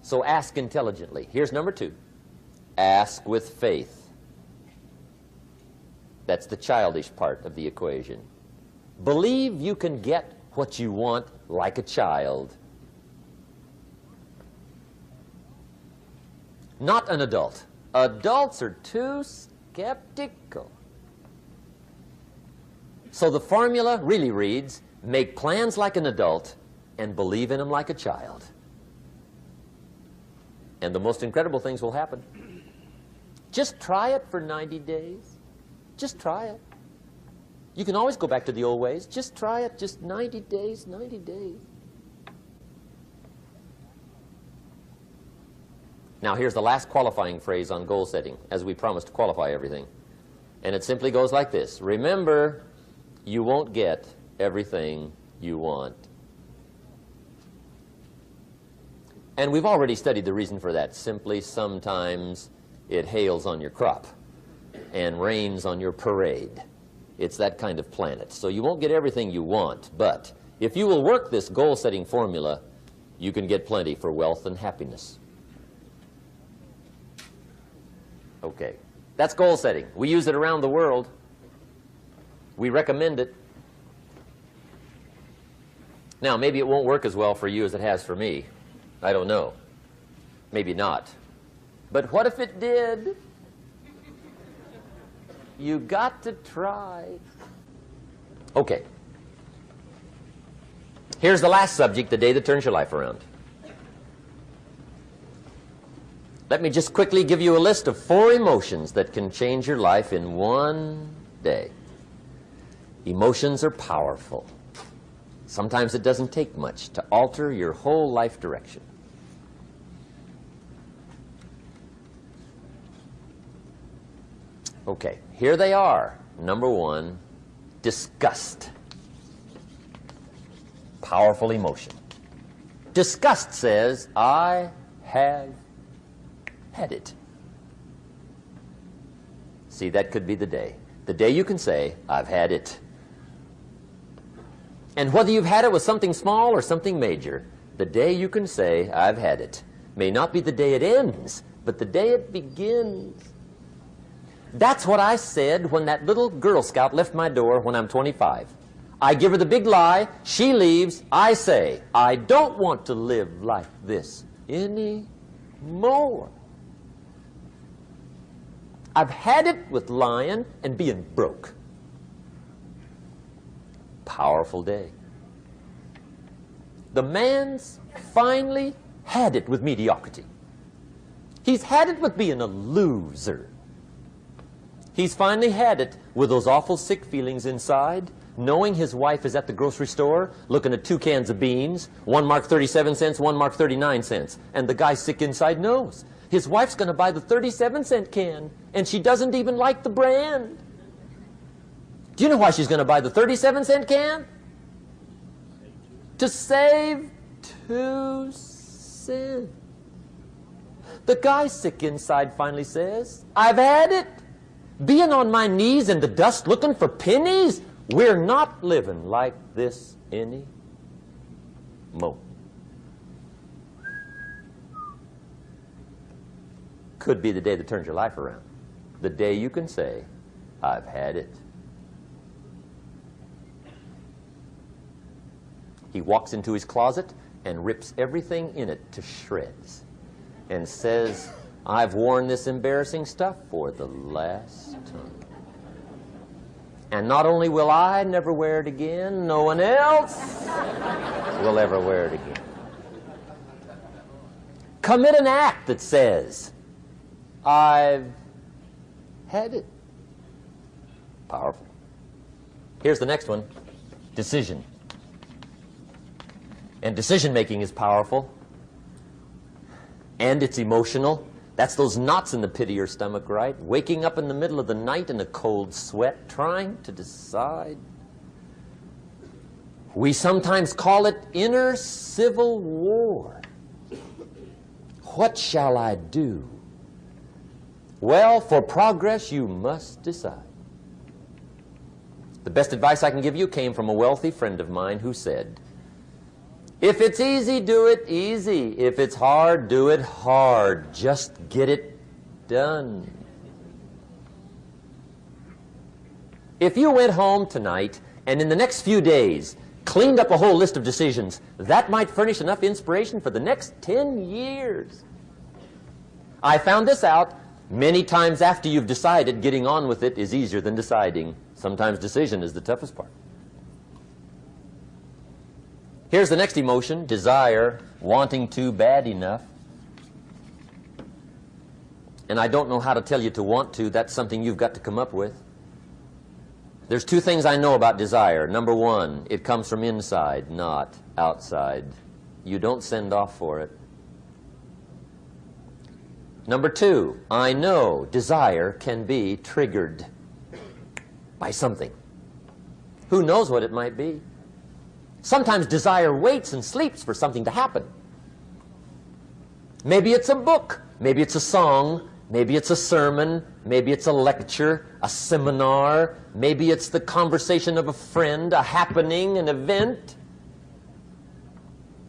So ask intelligently. Here's number 2. Ask with faith. That's the childish part of the equation. Believe you can get what you want like a child. Not an adult. Adults are too skeptical. So the formula really reads, make plans like an adult and believe in them like a child. And the most incredible things will happen. Just try it for 90 days. Just try it. You can always go back to the old ways. Just try it. Just 90 days, 90 days. Now, here's the last qualifying phrase on goal setting, as we promised to qualify everything. And it simply goes like this. Remember, you won't get everything you want. And we've already studied the reason for that. Simply, sometimes it hails on your crop and rains on your parade. It's that kind of planet. So you won't get everything you want, but if you will work this goal-setting formula, you can get plenty for wealth and happiness. Okay, that's goal setting. We use it around the world. We recommend it. Now, maybe it won't work as well for you as it has for me. I don't know. Maybe not. But what if it did? You got to try. Okay. Here's the last subject, the day that turns your life around. Let me just quickly give you a list of 4 emotions that can change your life in one day. Emotions are powerful. Sometimes it doesn't take much to alter your whole life direction. Okay, here they are. Number 1, disgust. Powerful emotion. Disgust says, I have had it. See, that could be the day. The day you can say, I've had it. And whether you've had it with something small or something major, the day you can say, I've had it, may not be the day it ends, but the day it begins. That's what I said when that little Girl Scout left my door when I'm 25. I give her the big lie, she leaves, I say, I don't want to live like this anymore. I've had it with lying and being broke. Powerful day. The man's finally had it with mediocrity. He's had it with being a loser. He's finally had it with those awful sick feelings inside, knowing his wife is at the grocery store looking at 2 cans of beans, one marked 37 cents, one marked 39 cents. And the guy sick inside knows his wife's going to buy the 37-cent can, and she doesn't even like the brand. Do you know why she's going to buy the 37-cent can? To save 2 cents. The guy sick inside finally says, I've had it. Being on my knees in the dust looking for pennies? We're not living like this anymore. Could be the day that turns your life around. The day you can say, I've had it. He walks into his closet and rips everything in it to shreds and says, I've worn this embarrassing stuff for the last time. And not only will I never wear it again, no one else will ever wear it again. Commit an act that says, I've had it. Powerful. Here's the next one, decision. And decision-making is powerful. And it's emotional. That's those knots in the pit of your stomach, right? Waking up in the middle of the night in a cold sweat, trying to decide. We sometimes call it inner civil war. What shall I do? Well, for progress, you must decide. The best advice I can give you came from a wealthy friend of mine who said, if it's easy, do it easy. If it's hard, do it hard. Just get it done. If you went home tonight and in the next few days cleaned up a whole list of decisions, that might furnish enough inspiration for the next 10 years. I found this out many times after you've decided. Getting on with it is easier than deciding. Sometimes decision is the toughest part. Here's the next emotion, desire, wanting to bad enough. And I don't know how to tell you to want to. That's something you've got to come up with. There's 2 things I know about desire. Number 1, it comes from inside, not outside. You don't send off for it. Number 2, I know desire can be triggered by something. Who knows what it might be? Sometimes desire waits and sleeps for something to happen. Maybe it's a book, maybe it's a song, maybe it's a sermon, maybe it's a lecture, a seminar, maybe it's the conversation of a friend, a happening, an event.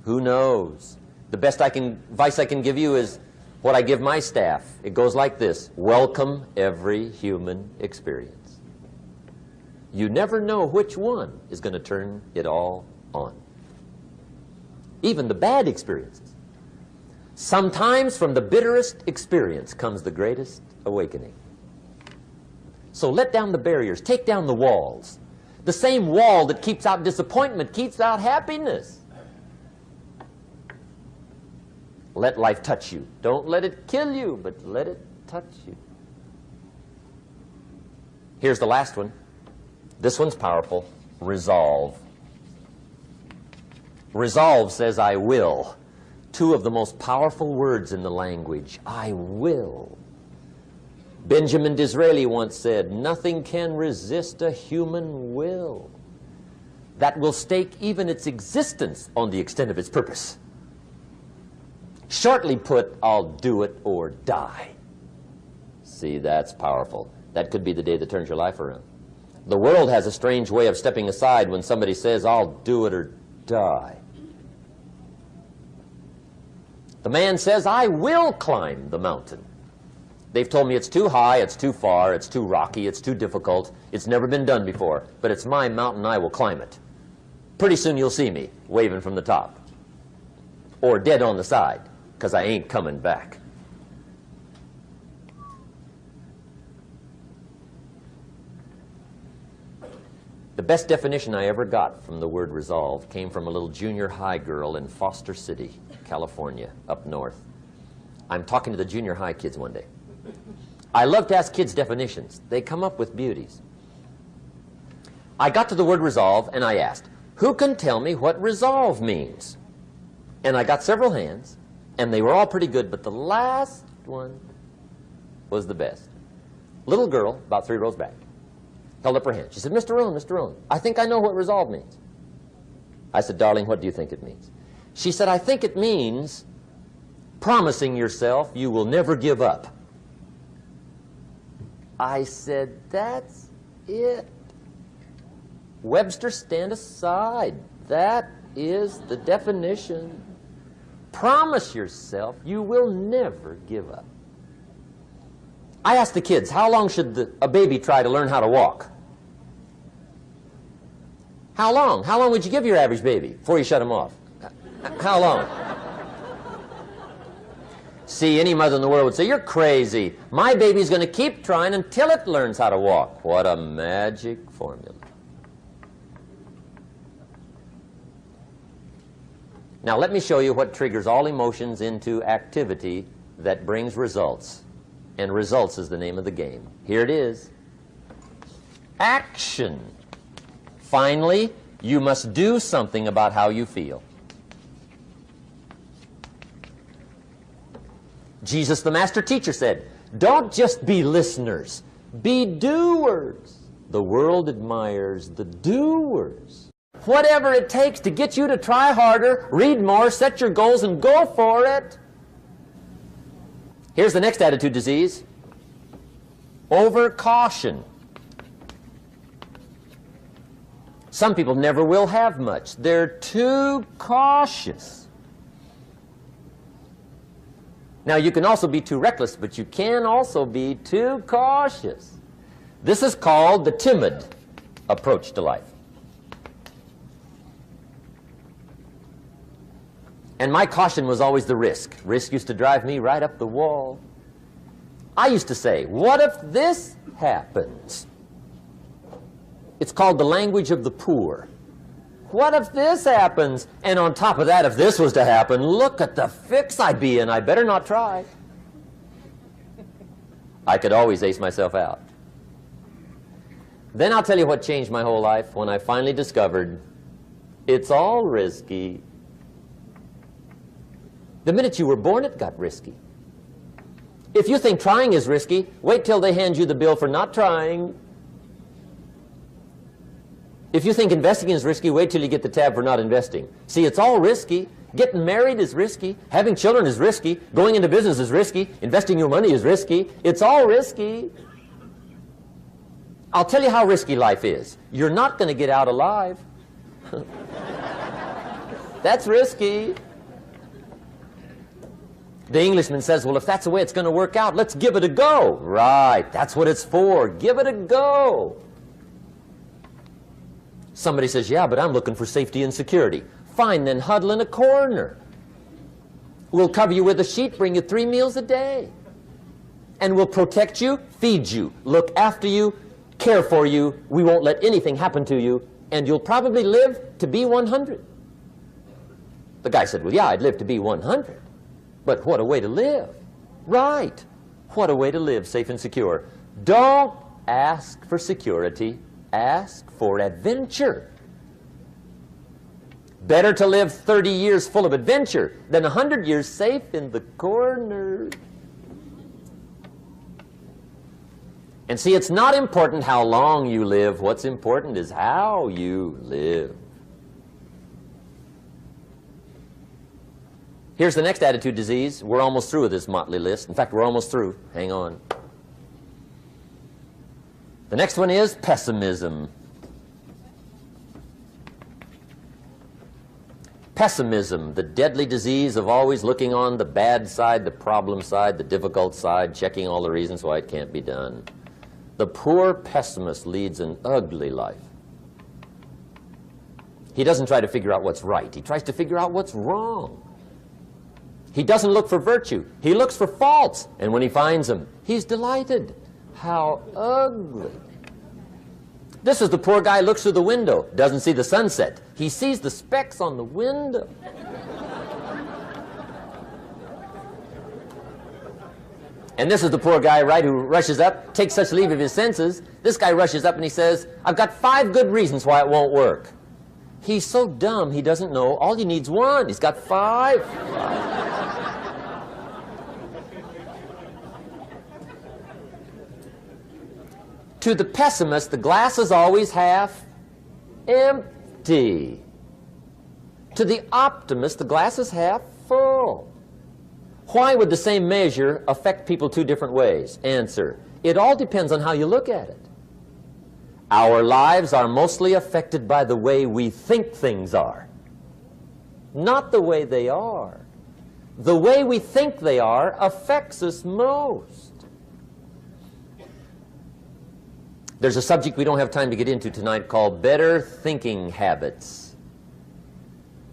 Who knows? The best advice I can give you is what I give my staff. It goes like this: welcome every human experience. You never know which one is going to turn it all on. Even the bad experiences. Sometimes from the bitterest experience comes the greatest awakening. So let down the barriers, take down the walls. The same wall that keeps out disappointment keeps out happiness. Let life touch you. Don't let it kill you, but let it touch you. Here's the last one. This one's powerful. Resolve. Resolve says, I will. Two of the most powerful words in the language. I will. Benjamin Disraeli once said, nothing can resist a human will that will stake even its existence on the extent of its purpose. Shortly put, I'll do it or die. See, that's powerful. That could be the day that turns your life around. The world has a strange way of stepping aside when somebody says, I'll do it or die. The man says, I will climb the mountain. They've told me it's too high, it's too far, it's too rocky, it's too difficult, it's never been done before, but it's my mountain, I will climb it. Pretty soon you'll see me waving from the top. Or dead on the side, because I ain't coming back. The best definition I ever got from the word resolve came from a little junior high girl in Foster City, California, up north. I'm talking to the junior high kids one day. I love to ask kids definitions. They come up with beauties. I got to the word resolve and I asked, who can tell me what resolve means? And I got several hands, and they were all pretty good, but the last one was the best. Little girl, about 3 rows back, held up her hand. She said, Mr. Rohn, I think I know what resolve means. I said, darling, what do you think it means? She said, I think it means promising yourself you will never give up. I said, that's it. Webster, stand aside. That is the definition. Promise yourself you will never give up. I asked the kids, how long should a baby try to learn how to walk? How long? How long would you give your average baby before you shut him off? How long? See, any mother in the world would say, you're crazy. My baby's going to keep trying until it learns how to walk. What a magic formula. Now let me show you what triggers all emotions into activity that brings results. And results is the name of the game. Here it is. Action. Finally, you must do something about how you feel. Jesus, the master teacher, said, don't just be listeners, be doers. The world admires the doers. Whatever it takes to get you to try harder, read more, set your goals, and go for it. Here's the next attitude disease. Overcaution. Some people never will have much. They're too cautious. Now, you can also be too reckless, but you can also be too cautious. This is called the timid approach to life. And my caution was always the risk. Risk used to drive me right up the wall. I used to say, what if this happens? It's called the language of the poor. What if this happens? And on top of that, if this was to happen, look at the fix I'd be in. I better not try. I could always ace myself out. Then I'll tell you what changed my whole life when I finally discovered it's all risky. The minute you were born, it got risky. If you think trying is risky, wait till they hand you the bill for not trying. If you think investing is risky, wait till you get the tab for not investing. See, it's all risky. Getting married is risky. Having children is risky. Going into business is risky. Investing your money is risky. It's all risky. I'll tell you how risky life is. You're not going to get out alive. That's risky. The Englishman says, well, if that's the way it's going to work out, let's give it a go. Right, that's what it's for. Give it a go. Somebody says, yeah, but I'm looking for safety and security. Fine, then huddle in a corner. We'll cover you with a sheet, bring you 3 meals a day. And we'll protect you, feed you, look after you, care for you. We won't let anything happen to you. And you'll probably live to be 100. The guy said, well, yeah, I'd live to be 100. But what a way to live. Right. What a way to live, safe and secure. Don't ask for security. Ask for adventure. Better to live 30 years full of adventure than 100 years safe in the corner. And see, it's not important how long you live. What's important is how you live. Here's the next attitude disease. We're almost through with this motley list. In fact, we're almost through. Hang on. The next one is pessimism. Pessimism, the deadly disease of always looking on the bad side, the problem side, the difficult side, checking all the reasons why it can't be done. The poor pessimist leads an ugly life. He doesn't try to figure out what's right. He tries to figure out what's wrong. He doesn't look for virtue. He looks for faults. And when he finds them, he's delighted. How ugly. This is the poor guy who looks through the window, doesn't see the sunset. He sees the specks on the window. And this is the poor guy, right, who rushes up, takes such leave of his senses. This guy rushes up and he says, I've got 5 good reasons why it won't work. He's so dumb he doesn't know. All he needs 1. He's got 5. To the pessimist, the glass is always half empty. To the optimist, the glass is half full. Why would the same measure affect people 2 different ways? Answer, it all depends on how you look at it. Our lives are mostly affected by the way we think things are, not the way they are. The way we think they are affects us most. There's a subject we don't have time to get into tonight called better thinking habits.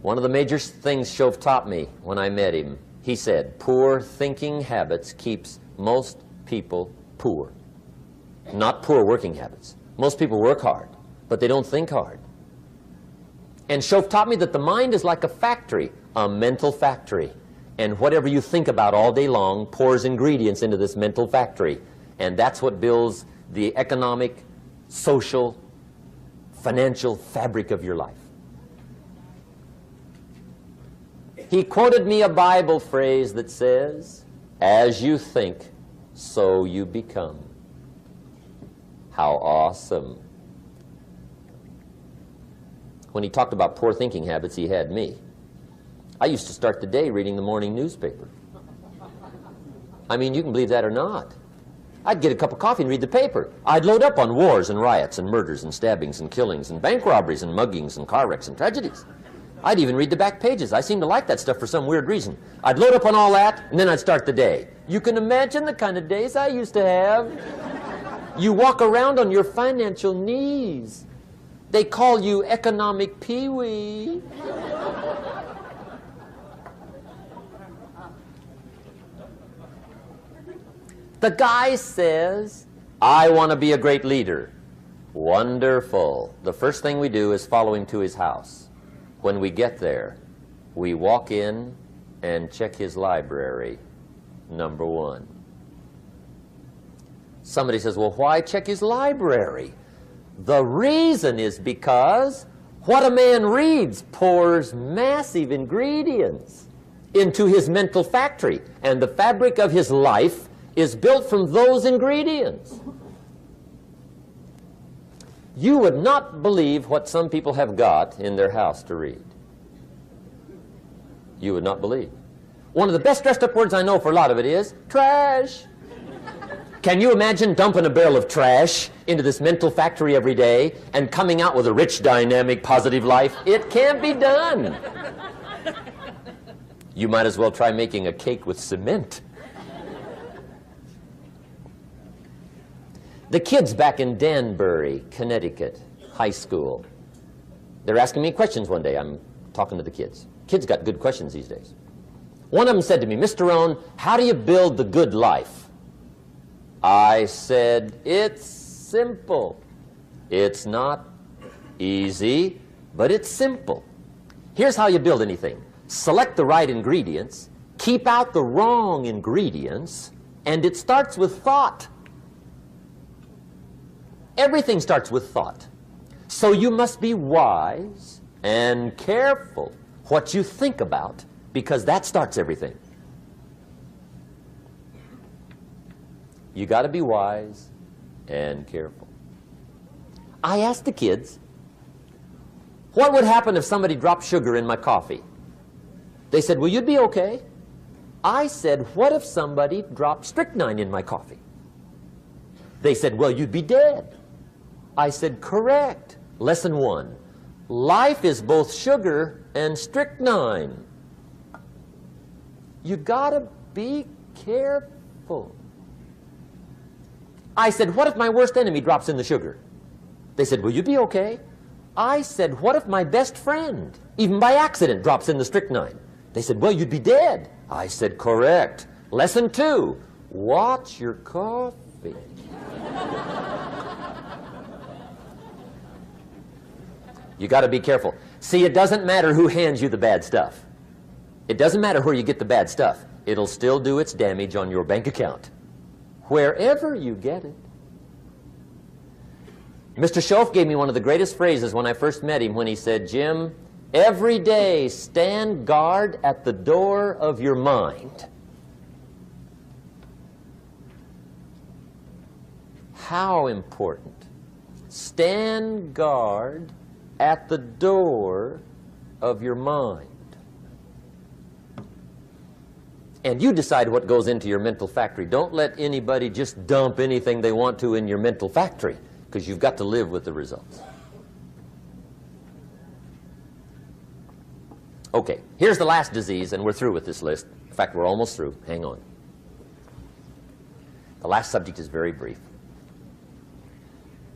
One of the major things Shoaff taught me when I met him, he said, poor thinking habits keeps most people poor. Not poor working habits. Most people work hard, but they don't think hard. And Shoaff taught me that the mind is like a factory, a mental factory. And whatever you think about all day long pours ingredients into this mental factory. And that's what builds the economic, social, financial fabric of your life. He quoted me a Bible phrase that says, as you think, so you become. How awesome. When he talked about poor thinking habits, he had me. I used to start the day reading the morning newspaper. I mean, you can believe that or not. I'd get a cup of coffee and read the paper. I'd load up on wars and riots and murders and stabbings and killings and bank robberies and muggings and car wrecks and tragedies. I'd even read the back pages. I seem to like that stuff for some weird reason. I'd load up on all that, and then I'd start the day. You can imagine the kind of days I used to have. You walk around on your financial knees. They call you economic peewee. The guy says, I want to be a great leader. Wonderful. The first thing we do is follow him to his house. When we get there, we walk in and check his library, number 1. Somebody says, well, why check his library? The reason is because what a man reads pours massive ingredients into his mental factory, and the fabric of his life is built from those ingredients. You would not believe what some people have got in their house to read. You would not believe. One of the best dressed up words I know for a lot of it is trash. Can you imagine dumping a barrel of trash into this mental factory every day and coming out with a rich, dynamic, positive life? It can't be done. You might as well try making a cake with cement. The kids back in Danbury, Connecticut, high school, they're asking me questions one day. I'm talking to the kids. Kids got good questions these days. One of them said to me, Mr. Rohn, how do you build the good life? I said, it's simple. It's not easy, but it's simple. Here's how you build anything. Select the right ingredients, keep out the wrong ingredients, and it starts with thought. Everything starts with thought. So you must be wise and careful what you think about, because that starts everything. You got to be wise and careful. I asked the kids, what would happen if somebody dropped sugar in my coffee? They said, well, you'd be okay. I said, what if somebody dropped strychnine in my coffee? They said, well, you'd be dead. I said, correct. Lesson 1. Life is both sugar and strychnine. You gotta be careful. I said, what if my worst enemy drops in the sugar? They said, will you be okay? I said, what if my best friend, even by accident, drops in the strychnine? They said, well, you'd be dead. I said, correct. Lesson 2, watch your coffee. You got to be careful. See, it doesn't matter who hands you the bad stuff. It doesn't matter where you get the bad stuff. It'll still do its damage on your bank account, wherever you get it. Mr. Shoaff gave me one of the greatest phrases when I first met him, when he said, Jim, every day stand guard at the door of your mind. How important. Stand guard at the door of your mind. And you decide what goes into your mental factory. Don't let anybody just dump anything they want to in your mental factory, because you've got to live with the results. Okay, here's the last disease, and we're through with this list. In fact, we're almost through. Hang on. The last subject is very brief.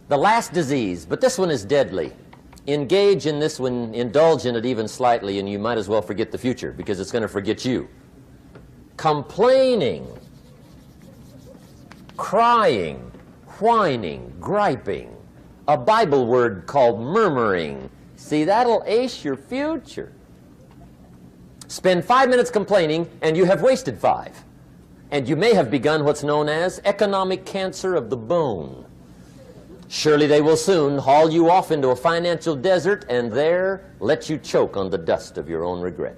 The last disease, but this one is deadly. Engage in this one, indulge in it even slightly, and you might as well forget the future, because it's going to forget you. Complaining, crying, whining, griping, a Bible word called murmuring. See, that'll ace your future. Spend 5 minutes complaining, and you have wasted 5. And you may have begun what's known as economic cancer of the bone. Surely they will soon haul you off into a financial desert and there let you choke on the dust of your own regret.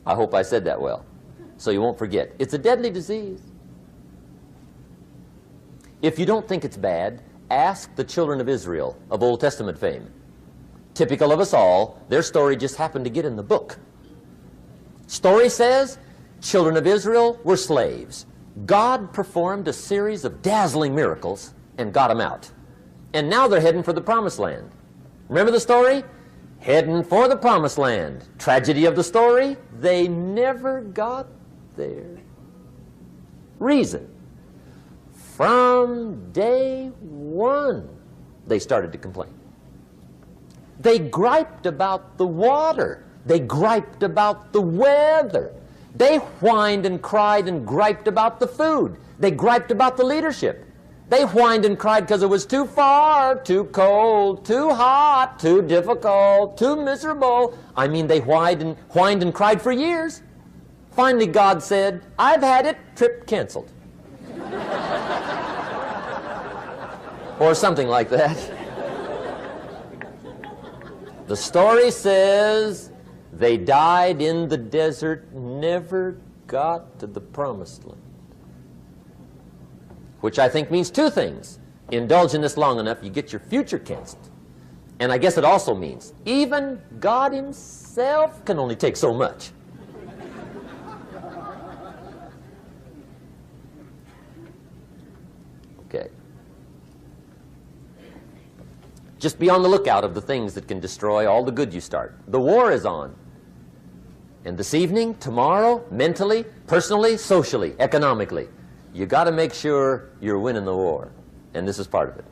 I hope I said that well, so you won't forget. It's a deadly disease. If you don't think it's bad, ask the children of Israel of Old Testament fame. Typical of us all, their story just happened to get in the book. Story says, children of Israel were slaves. God performed a series of dazzling miracles and got them out. And now they're heading for the promised land. Remember the story? Heading for the promised land. Tragedy of the story, they never got there. Reason. From day one, they started to complain. They griped about the water. They griped about the weather. They whined and cried and griped about the food. They griped about the leadership. They whined and cried because it was too far, too cold, too hot, too difficult, too miserable. I mean, they whined and cried for years. Finally, God said, I've had it, trip canceled. Or something like that. The story says they died in the desert, never got to the promised land. Which I think means 2 things. Indulge in this long enough, you get your future canceled. And I guess it also means even God himself can only take so much. Okay. Just be on the lookout of the things that can destroy all the good you start. The war is on. And this evening, tomorrow, mentally, personally, socially, economically, you got to make sure you're winning the war. And this is part of it.